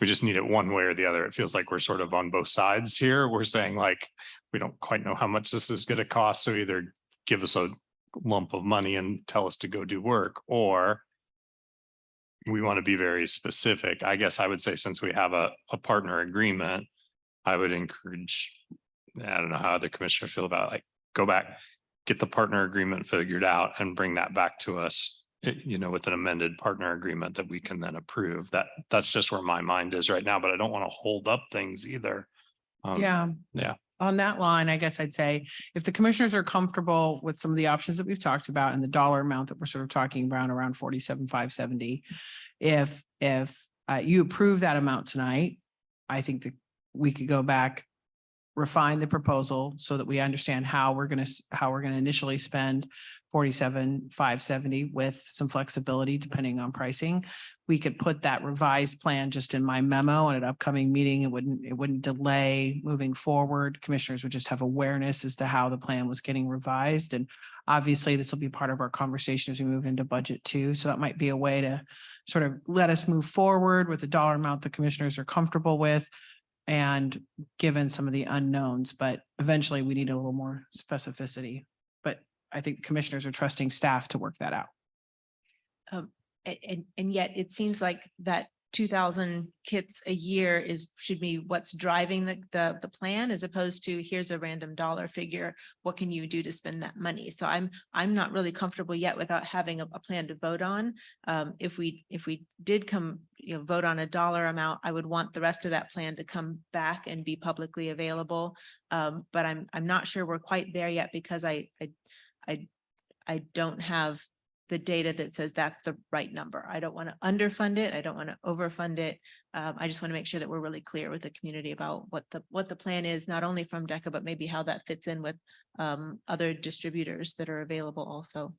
We just need it one way or the other. It feels like we're sort of on both sides here. We're saying like, we don't quite know how much this is going to cost. So either give us a lump of money and tell us to go do work, or we want to be very specific. I guess I would say, since we have a partner agreement, I would encourage, I don't know how other commissioners feel about, like, go back, get the partner agreement figured out and bring that back to us, with an amended partner agreement that we can then approve. That's just where my mind is right now, but I don't want to hold up things either. Yeah. Yeah. On that line, I guess I'd say if the commissioners are comfortable with some of the options that we've talked about and the dollar amount that we're sort of talking about, around 47,570, if you approve that amount tonight, I think that we could go back, refine the proposal so that we understand how we're going to initially spend 47,570 with some flexibility depending on pricing. We could put that revised plan just in my memo at an upcoming meeting. It wouldn't delay moving forward. Commissioners would just have awareness as to how the plan was getting revised. And obviously this will be part of our conversation as we move into budget too. So that might be a way to sort of let us move forward with the dollar amount the commissioners are comfortable with, and given some of the unknowns, but eventually we need a little more specificity. But I think the commissioners are trusting staff to work that out. And yet it seems like that 2,000 kits a year should be what's driving the plan, as opposed to here's a random dollar figure. What can you do to spend that money? So I'm not really comfortable yet without having a plan to vote on. If we did vote on a dollar amount, I would want the rest of that plan to come back and be publicly available. But I'm not sure we're quite there yet, because I don't have the data that says that's the right number. I don't want to underfund it. I don't want to overfund it. I just want to make sure that we're really clear with the community about what the plan is, not only from DECA, but maybe how that fits in with other distributors that are available also.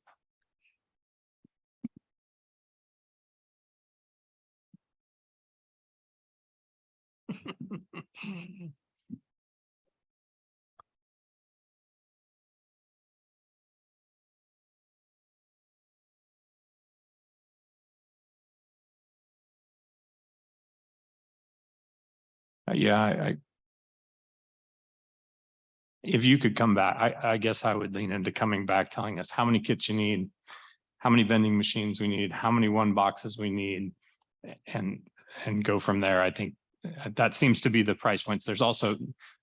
Yeah, if you could come back, I guess I would lean into coming back, telling us how many kits you need, how many vending machines we need, how many 1 boxes we need, and go from there. I think that seems to be the price points. There's also,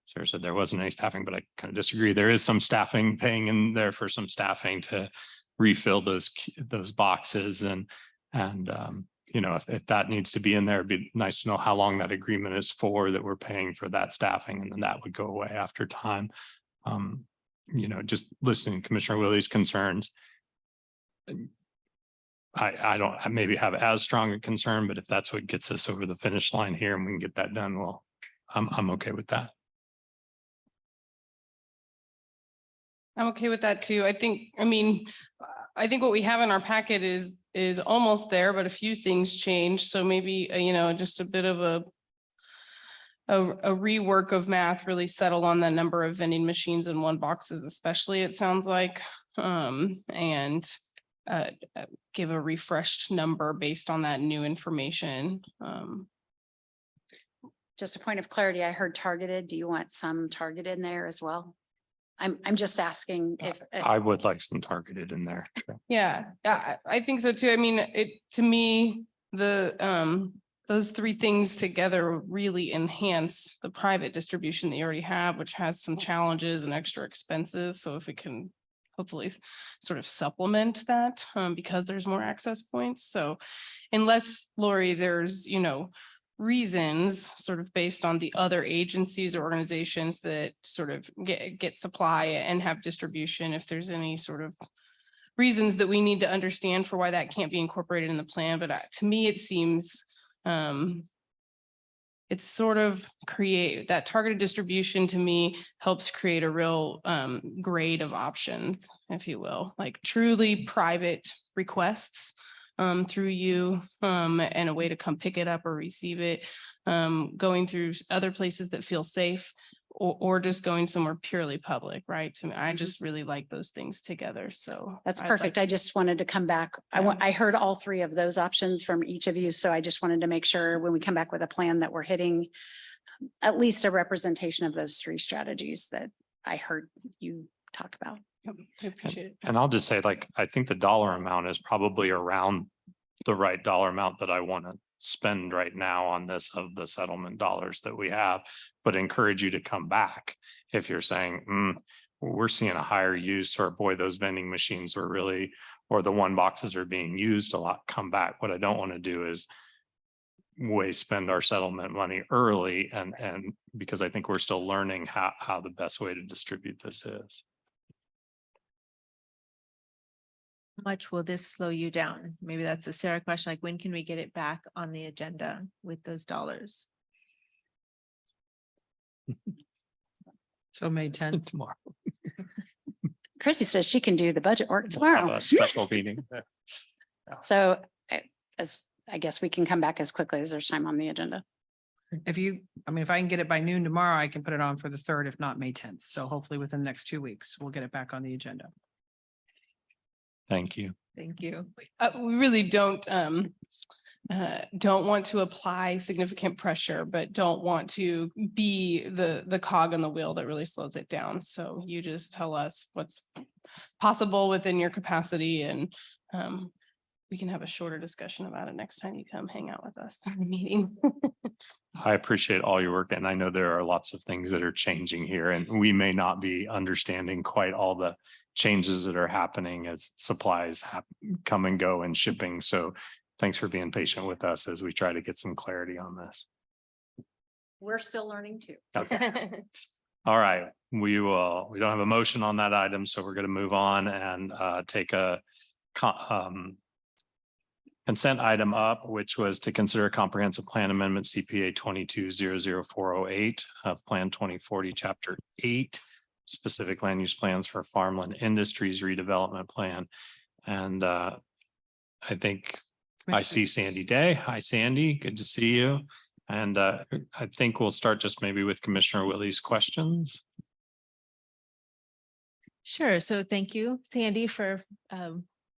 Sarah said there wasn't any staffing, but I kind of disagree. There is some staffing, paying in there for some staffing to refill those boxes, and if that needs to be in there, it'd be nice to know how long that agreement is for, that we're paying for that staffing, and then that would go away after time. Just listening to Commissioner Willie's concerns, I don't maybe have as strong a concern, but if that's what gets us over the finish line here and we can get that done, well, I'm okay with that. I'm okay with that too. I think what we have in our packet is almost there, but a few things change. So maybe, just a bit of a rework of math, really settle on the number of vending machines and 1 boxes, especially, it sounds like, and give a refreshed number based on that new information. Just a point of clarity, I heard targeted. Do you want some targeted in there as well? I'm just asking if. I would like some targeted in there. Yeah, I think so too. To me, those 3 things together really enhance the private distribution that you already have, which has some challenges and extra expenses. So if it can hopefully sort of supplement that because there's more access points. So unless, Lori, there's, reasons sort of based on the other agencies or organizations that sort of get supply and have distribution, if there's any sort of reasons that we need to understand for why that can't be incorporated in the plan. But to me, it seems it's sort of create that targeted distribution to me helps create a real grade of options, if you will, like truly private requests through you and a way to come pick it up or receive it, going through other places that feel safe, or just going somewhere purely public, right? To me, I just really like those things together. So That's I'd perfect. like- I just wanted to come back. Yeah. I heard all three of those options from each of you. So I just wanted to make sure when we come back with a plan that we're hitting at least a representation of those three strategies that I heard you talk about. Yep, I appreciate it. And I'll just say, like, I think the dollar amount is probably around the right dollar amount that I want to spend right now on this of the settlement dollars that we have, but encourage you to come back if you're saying, we're seeing a higher use, or boy, those vending machines are really, or the one boxes are being used a lot, come back. What I don't want to do is spend our settlement money early and because I think we're still learning how the best way to distribute this is. How much will this slow you down? Maybe that's a Sarah question, like when can we get it back on the agenda with those dollars? So May 10th. Tomorrow. Chrissy says she can do the budget work We'll have tomorrow. a special meeting. So I guess we can come back as quickly as there's time on the agenda. If I can get it by noon tomorrow, I can put it on for the 3rd, if not May 10th. So hopefully within the next 2 weeks, we'll get it back on the agenda. Thank you. Thank you. We really don't want to apply significant pressure, but don't want to be the cog on the wheel that really slows it down. So you just tell us what's possible within your capacity, and we can have a shorter discussion about it next time you come hang out with us in the meeting. I appreciate all your work, and I know there are lots of things that are changing here, and we may not be understanding quite all the changes that are happening as supplies come and go and shipping. So thanks for being patient with us as we try to get some clarity on this. We're still learning too. Okay. All right, we don't have a motion on that item, so we're going to move on and take a consent item up, which was to consider a comprehensive plan amendment CPA 22-00408 of Plan 2040, Chapter 8, specific land use plans for farmland industries redevelopment plan. And I think I see Sandy Day. Hi, Sandy. Good to see you. And I think we'll start just maybe with Commissioner Willie's questions. Sure. So thank you, Sandy, for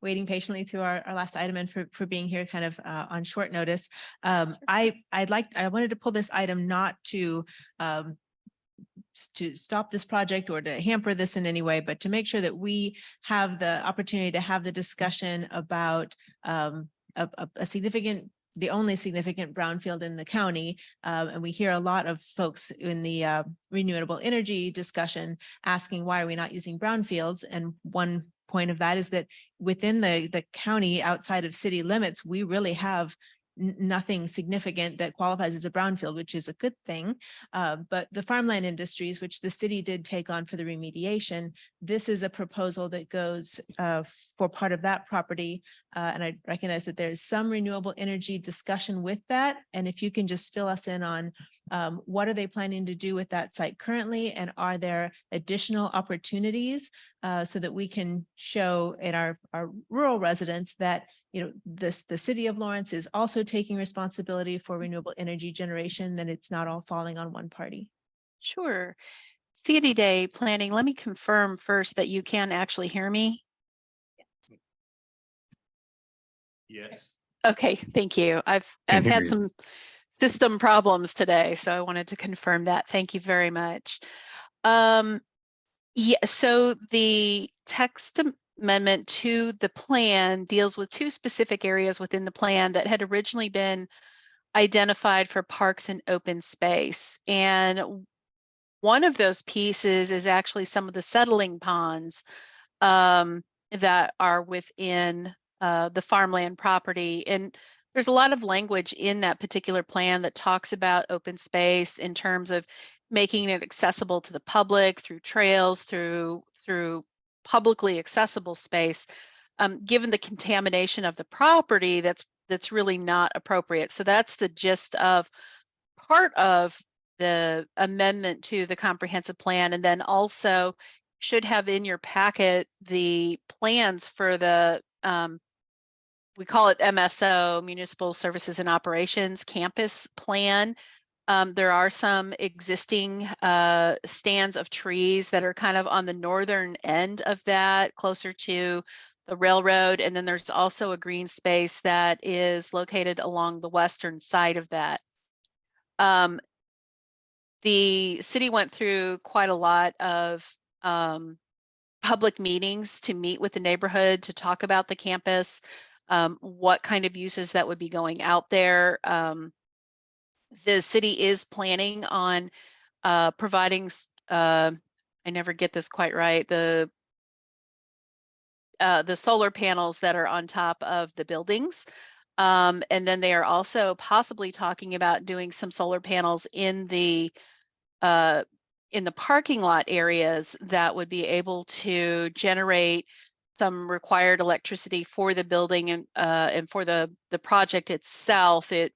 waiting patiently through our last item and for being here kind of on short notice. I wanted to pull this item not to stop this project or to hamper this in any way, but to make sure that we have the opportunity to have the discussion about the only significant brownfield in the county. And we hear a lot of folks in the renewable energy discussion asking, why are we not using brownfields? And one point of that is that within the county outside of city limits, we really have nothing significant that qualifies as a brownfield, which is a good thing. But the farmland industries, which the city did take on for the remediation, this is a proposal that goes for part of that property. And I recognize that there's some renewable energy discussion with that. And if you can just fill us in on what are they planning to do with that site currently? And are there additional opportunities so that we can show in our rural residents that, the city of Lawrence is also taking responsibility for renewable energy generation, that it's not all falling on one party. Sure. Sandy Day Planning, let me confirm first that you can actually hear me. Yes. Okay, thank you. I've hear had you. some system problems today, so I wanted to confirm that. Thank you very much. Yeah, so the text amendment to the plan deals with two specific areas within the plan that had originally been identified for parks and open space. And one of those pieces is actually some of the settling ponds that are within the farmland property. And there's a lot of language in that particular plan that talks about open space in terms of making it accessible to the public through trails, through publicly accessible space. Given the contamination of the property, that's really not appropriate. So that's the gist of part of the amendment to the comprehensive plan. And then also should have in your packet the plans for the we call it MSO, Municipal Services and Operations Campus Plan. There are some existing stands of trees that are kind of on the northern end of that, closer to the railroad. And then there's also a green space that is located along the western side of that. The city went through quite a lot of public meetings to meet with the neighborhood, to talk about the campus, what kind of uses that would be going out there. The city is planning on providing, I never get this quite right, the solar panels that are on top of the buildings. And then they are also possibly talking about doing some solar panels in the parking lot areas that would be able to generate some required electricity for the building and for the project itself. It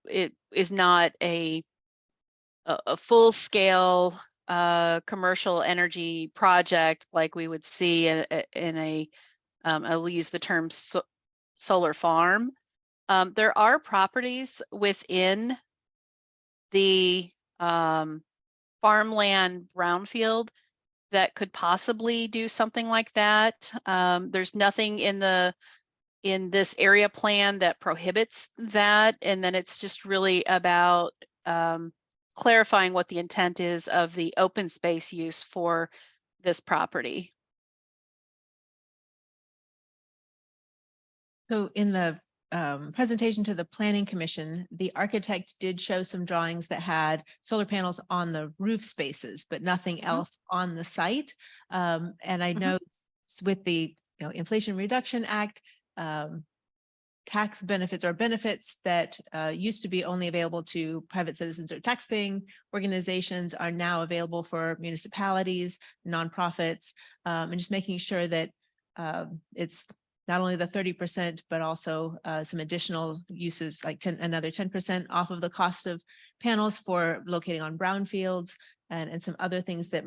is not a full scale commercial energy project like we would see in a I'll use the term solar farm. There are properties within the farmland brownfield that could possibly do something like that. There's nothing in this area plan that prohibits that. And then it's just really about clarifying what the intent is of the open space use for this property. So in the presentation to the Planning Commission, the architect did show some drawings that had solar panels on the roof spaces, but nothing else on the site. And I know with the Inflation Reduction Act, tax benefits or benefits that used to be only available to private citizens or taxpaying organizations are now available for municipalities, nonprofits, and just making sure that it's not only the 30%, but also some additional uses like another 10% off of the cost of panels for locating on brownfields and some other things that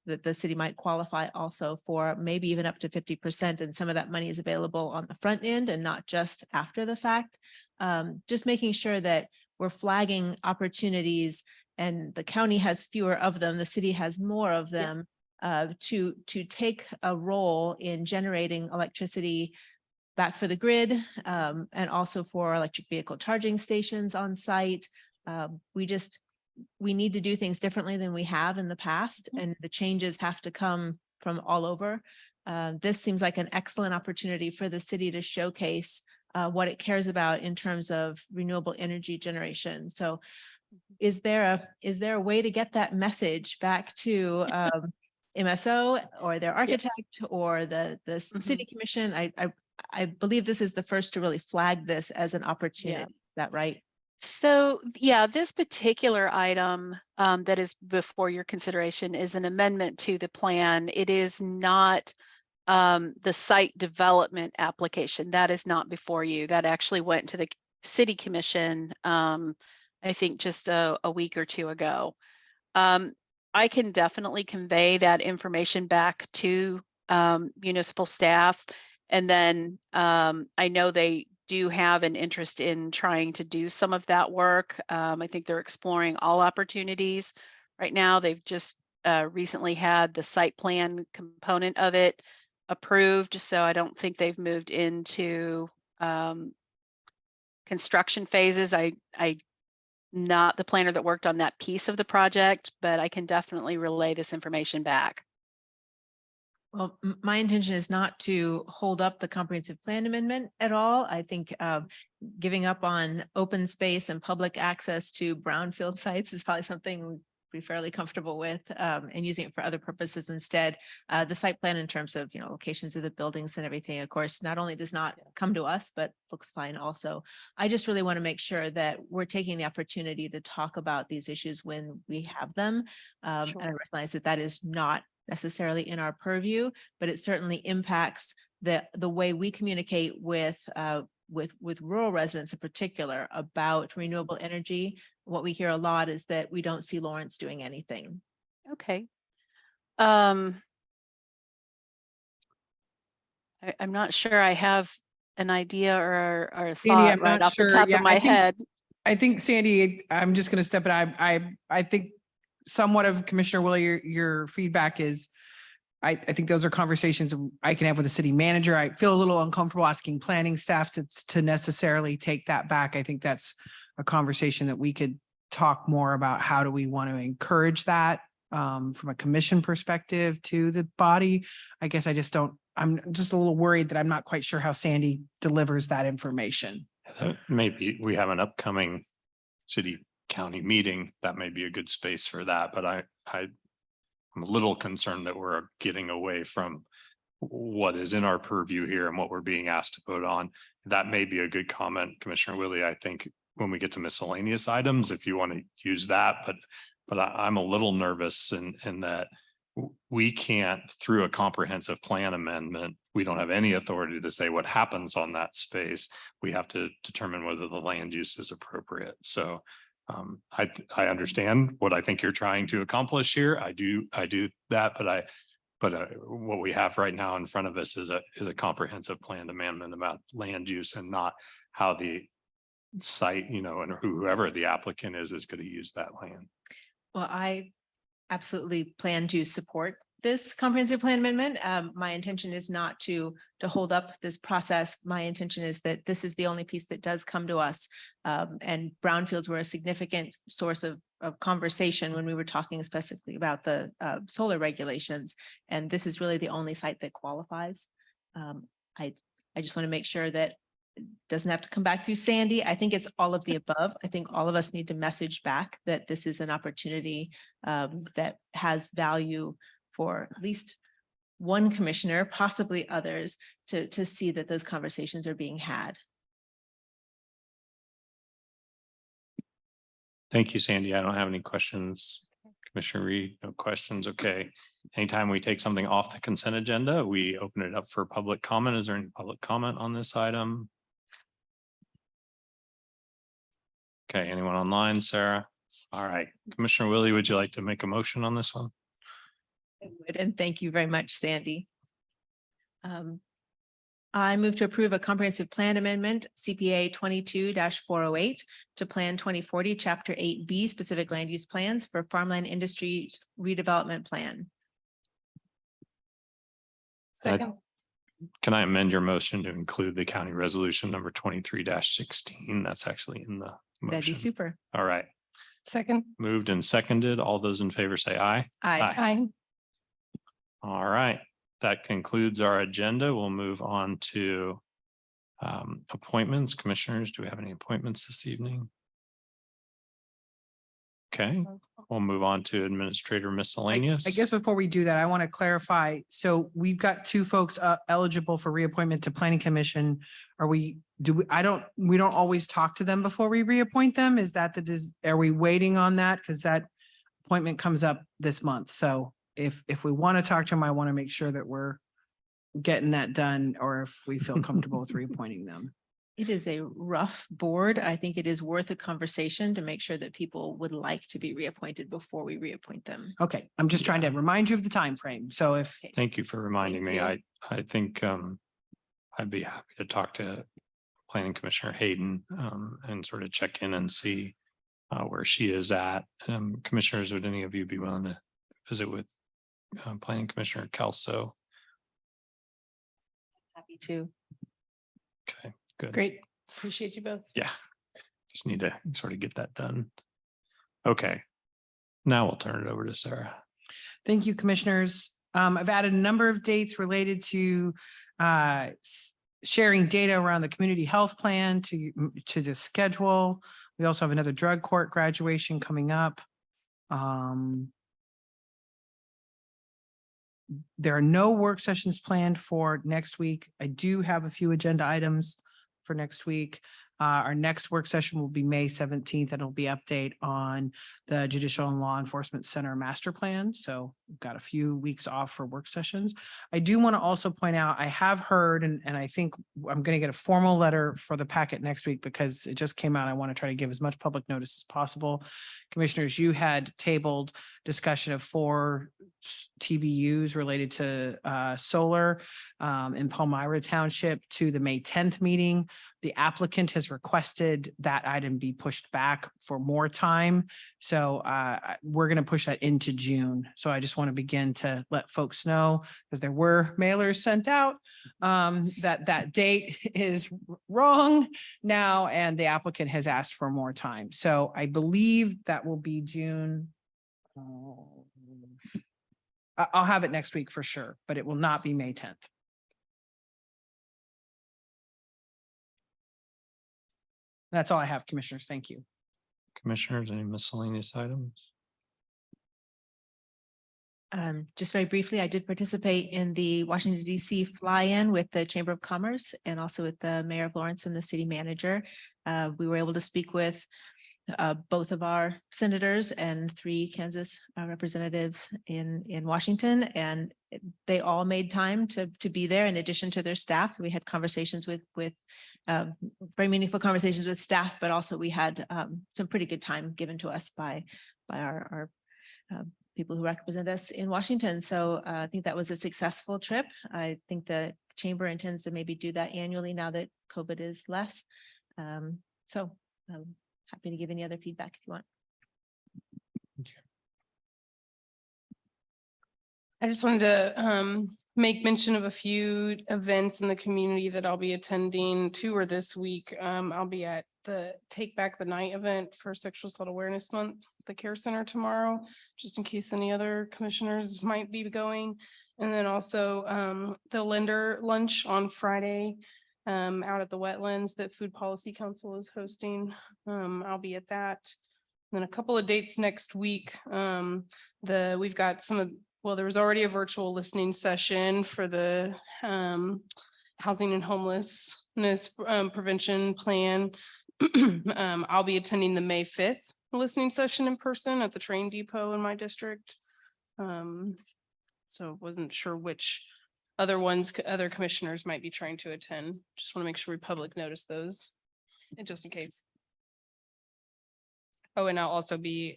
the city might qualify also for, maybe even up to 50%. And some of that money is available on the front end and not just after the fact. Just making sure that we're flagging opportunities, and the county has fewer of them, the city has more of them. To take a role in generating electricity back for the grid, and also for electric vehicle charging stations on site. We need to do things differently than we have in the past, and the changes have to come from all over. This seems like an excellent opportunity for the city to showcase what it cares about in terms of renewable energy generation. So is there a way to get that message back to MSO or their architect or the city commission? I believe this is the first to really flag this as an opportunity. Is that right? So yeah, this particular item that is before your consideration is an amendment to the plan. It is not the site development application. That is not before you. That actually went to the city commission, I think just a week or two ago. I can definitely convey that information back to municipal staff. And then I know they do have an interest in trying to do some of that work. I think they're exploring all opportunities right now. They've just recently had the site plan component of it approved. So I don't think they've moved into construction phases. I not the planner that worked on that piece of the project, but I can definitely relay this information back. Well, my intention is not to hold up the comprehensive plan amendment at all. I think giving up on open space and public access to brownfield sites is probably something be fairly comfortable with, and using it for other purposes instead. The site plan in terms of, locations of the buildings and everything, of course, not only does not come to us, but looks fine also. I just really want to make sure that we're taking the opportunity to talk about these issues when we have them. And I recognize that that is not necessarily in our purview, but it certainly impacts the way we communicate with rural residents in particular about renewable energy. What we hear a lot is that we don't see Lawrence doing anything. Okay. I'm not sure I have an idea or a Sandy, thought I'm right not off the sure. top Yeah, of my I think- head. I think Sandy, I'm just going to step it. I think somewhat of Commissioner Willie, your feedback is, I think those are conversations I can have with the city manager. I feel a little uncomfortable asking planning staff to necessarily take that back. I think that's a conversation that we could talk more about. How do we want to encourage that from a commission perspective to the body? I guess I'm just a little worried that I'm not quite sure how Sandy delivers that information. Maybe we have an upcoming city county meeting. That may be a good space for that, but I'm a little concerned that we're getting away from what is in our purview here and what we're being asked to vote on. That may be a good comment, Commissioner Willie. I think when we get to miscellaneous items, if you want to use that, but I'm a little nervous in that we can't, through a comprehensive plan amendment, we don't have any authority to say what happens on that space. We have to determine whether the land use is appropriate. So I understand what I think you're trying to accomplish here. I do that, but what we have right now in front of us is a comprehensive plan amendment about land use and not how the site, and whoever the applicant is going to use that land. Well, I absolutely plan to support this comprehensive plan amendment. My intention is not to hold up this process. My intention is that this is the only piece that does come to us. And brownfields were a significant source of conversation when we were talking specifically about the solar regulations. And this is really the only site that qualifies. I just want to make sure that it doesn't have to come back through Sandy. I think it's all of the above. I think all of us need to message back that this is an opportunity that has value for at least one commissioner, possibly others, to see that those conversations are being had. Thank you, Sandy. I don't have any questions. Commissioner Reed, no questions. Okay. Anytime we take something off the consent agenda, we open it up for public comment. Is there any public comment on this item? Okay, anyone online, Sarah? All right, Commissioner Willie, would you like to make a motion on this one? I would, and thank you very much, Sandy. I move to approve a comprehensive plan amendment, CPA 22-408 to Plan 2040, Chapter 8B, specific land use plans for farmland industry redevelopment plan. Second. Can I amend your motion to include the county resolution number 23-16? That's actually in the That'd be motion. super. All right, Second. moved and seconded. All those in favor say aye. Aye. Aye. All right, that concludes our agenda. We'll move on to appointments. Commissioners, do we have any appointments this evening? Okay, we'll move on to administrator miscellaneous. I guess before we do that, I want to clarify. So we've got two folks eligible for reappointment to planning commission. We don't always talk to them before we reappoint them. Is that are we waiting on that? Because that appointment comes up this month. So if we want to talk to them, I want to make sure that we're getting that done, or if we feel comfortable with reappointing them. It is a rough board. I think it is worth a conversation to make sure that people would like to be reappointed before we reappoint them. Okay, I'm just trying to remind you of the time frame. So if Thank you for reminding me. Thank I think I'd be happy to talk to Planning Commissioner Hayden and sort of check in and see where she is at. Commissioners, would any of you be willing to visit with Planning Commissioner Kelso? Happy to. Okay, good. Great. Appreciate you both. Yeah, just need to sort of get that done. Okay, now we'll turn it over to Sarah. Thank you, commissioners. I've added a number of dates related to sharing data around the community health plan to the schedule. We also have another drug court graduation coming up. There are no work sessions planned for next week. I do have a few agenda items for next week. Our next work session will be May 17th, and it'll be update on the Judicial and Law Enforcement Center Master Plan. So we've got a few weeks off for work sessions. I do want to also point out, I have heard, and I think I'm going to get a formal letter for the packet next week because it just came out. I want to try to give as much public notice as possible. Commissioners, you had tabled discussion of 4 TBUs related to solar in Palmyra Township to the May 10th meeting. The applicant has requested that item be pushed back for more time. So we're going to push that into June. So I just want to begin to let folks know, because there were mailers sent out, that date is wrong now, and the applicant has asked for more time. So I believe that will be June. I'll have it next week for sure, but it will not be May 10th. That's all I have, Commissioners. Thank you. Commissioners, any miscellaneous items? Just very briefly, I did participate in the Washington DC fly-in with the Chamber of Commerce and also with the Mayor of Lawrence and the city manager. We were able to speak with both of our senators and 3 Kansas representatives in Washington, and they all made time to be there in addition to their staff. We had conversations with very meaningful conversations with staff, but also we had some pretty good time given to us by our people who represent us in Washington. So I think that was a successful trip. I think the chamber intends to maybe do that annually now that COVID is less. So happy to give any other feedback if you want. I just wanted to make mention of a few events in the community that I'll be attending. 2 are this week. I'll be at the Take Back the Night event for Sexual Assault Awareness Month at the Care Center tomorrow, just in case any other commissioners might be going. And then also the Lender Lunch on Friday out at the wetlands that Food Policy Council is hosting. I'll be at that. And then a couple of dates next week. We've got there was already a virtual listening session for the housing and homelessness prevention plan. I'll be attending the May 5th listening session in person at the train depot in my district. So wasn't sure which other commissioners might be trying to attend. Just want to make sure we public notice those, and just in case. Oh, and I'll also be,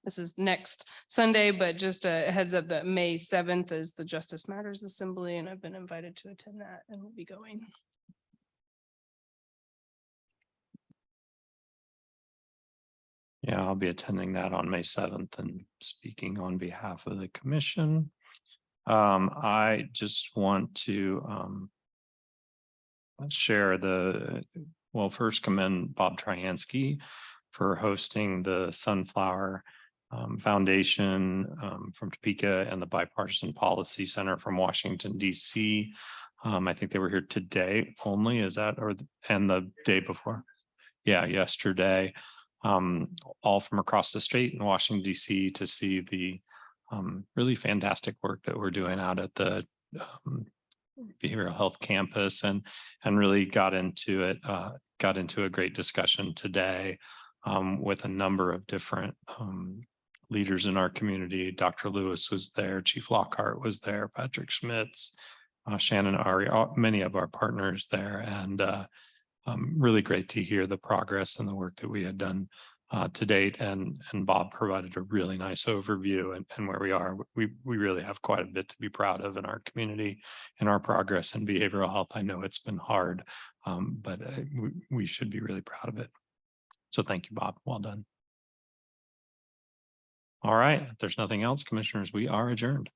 this is next Sunday, but just a heads up that May 7th is the Justice Matters Assembly, and I've been invited to attend that and will be going. Yeah, I'll be attending that on May 7th and speaking on behalf of the commission. I just want to share first commend Bob Tryansky for hosting the Sunflower Foundation from Topeka and the Bipartisan Policy Center from Washington, DC. I think they were here today only, and the day before? Yeah, yesterday. All from across the state in Washington, DC to see the really fantastic work that we're doing out at the behavioral health campus, and really got into a great discussion today with a number of different leaders in our community. Dr. Lewis was there, Chief Lockhart was there, Patrick Schmitz, Shannon Ari, many of our partners there, and really great to hear the progress and the work that we had done to date. And Bob provided a really nice overview and where we are. We really have quite a bit to be proud of in our community and our progress in behavioral health. I know it's been hard, but we should be really proud of it. So thank you, Bob. Well done. All right. If there's nothing else, commissioners, we are adjourned.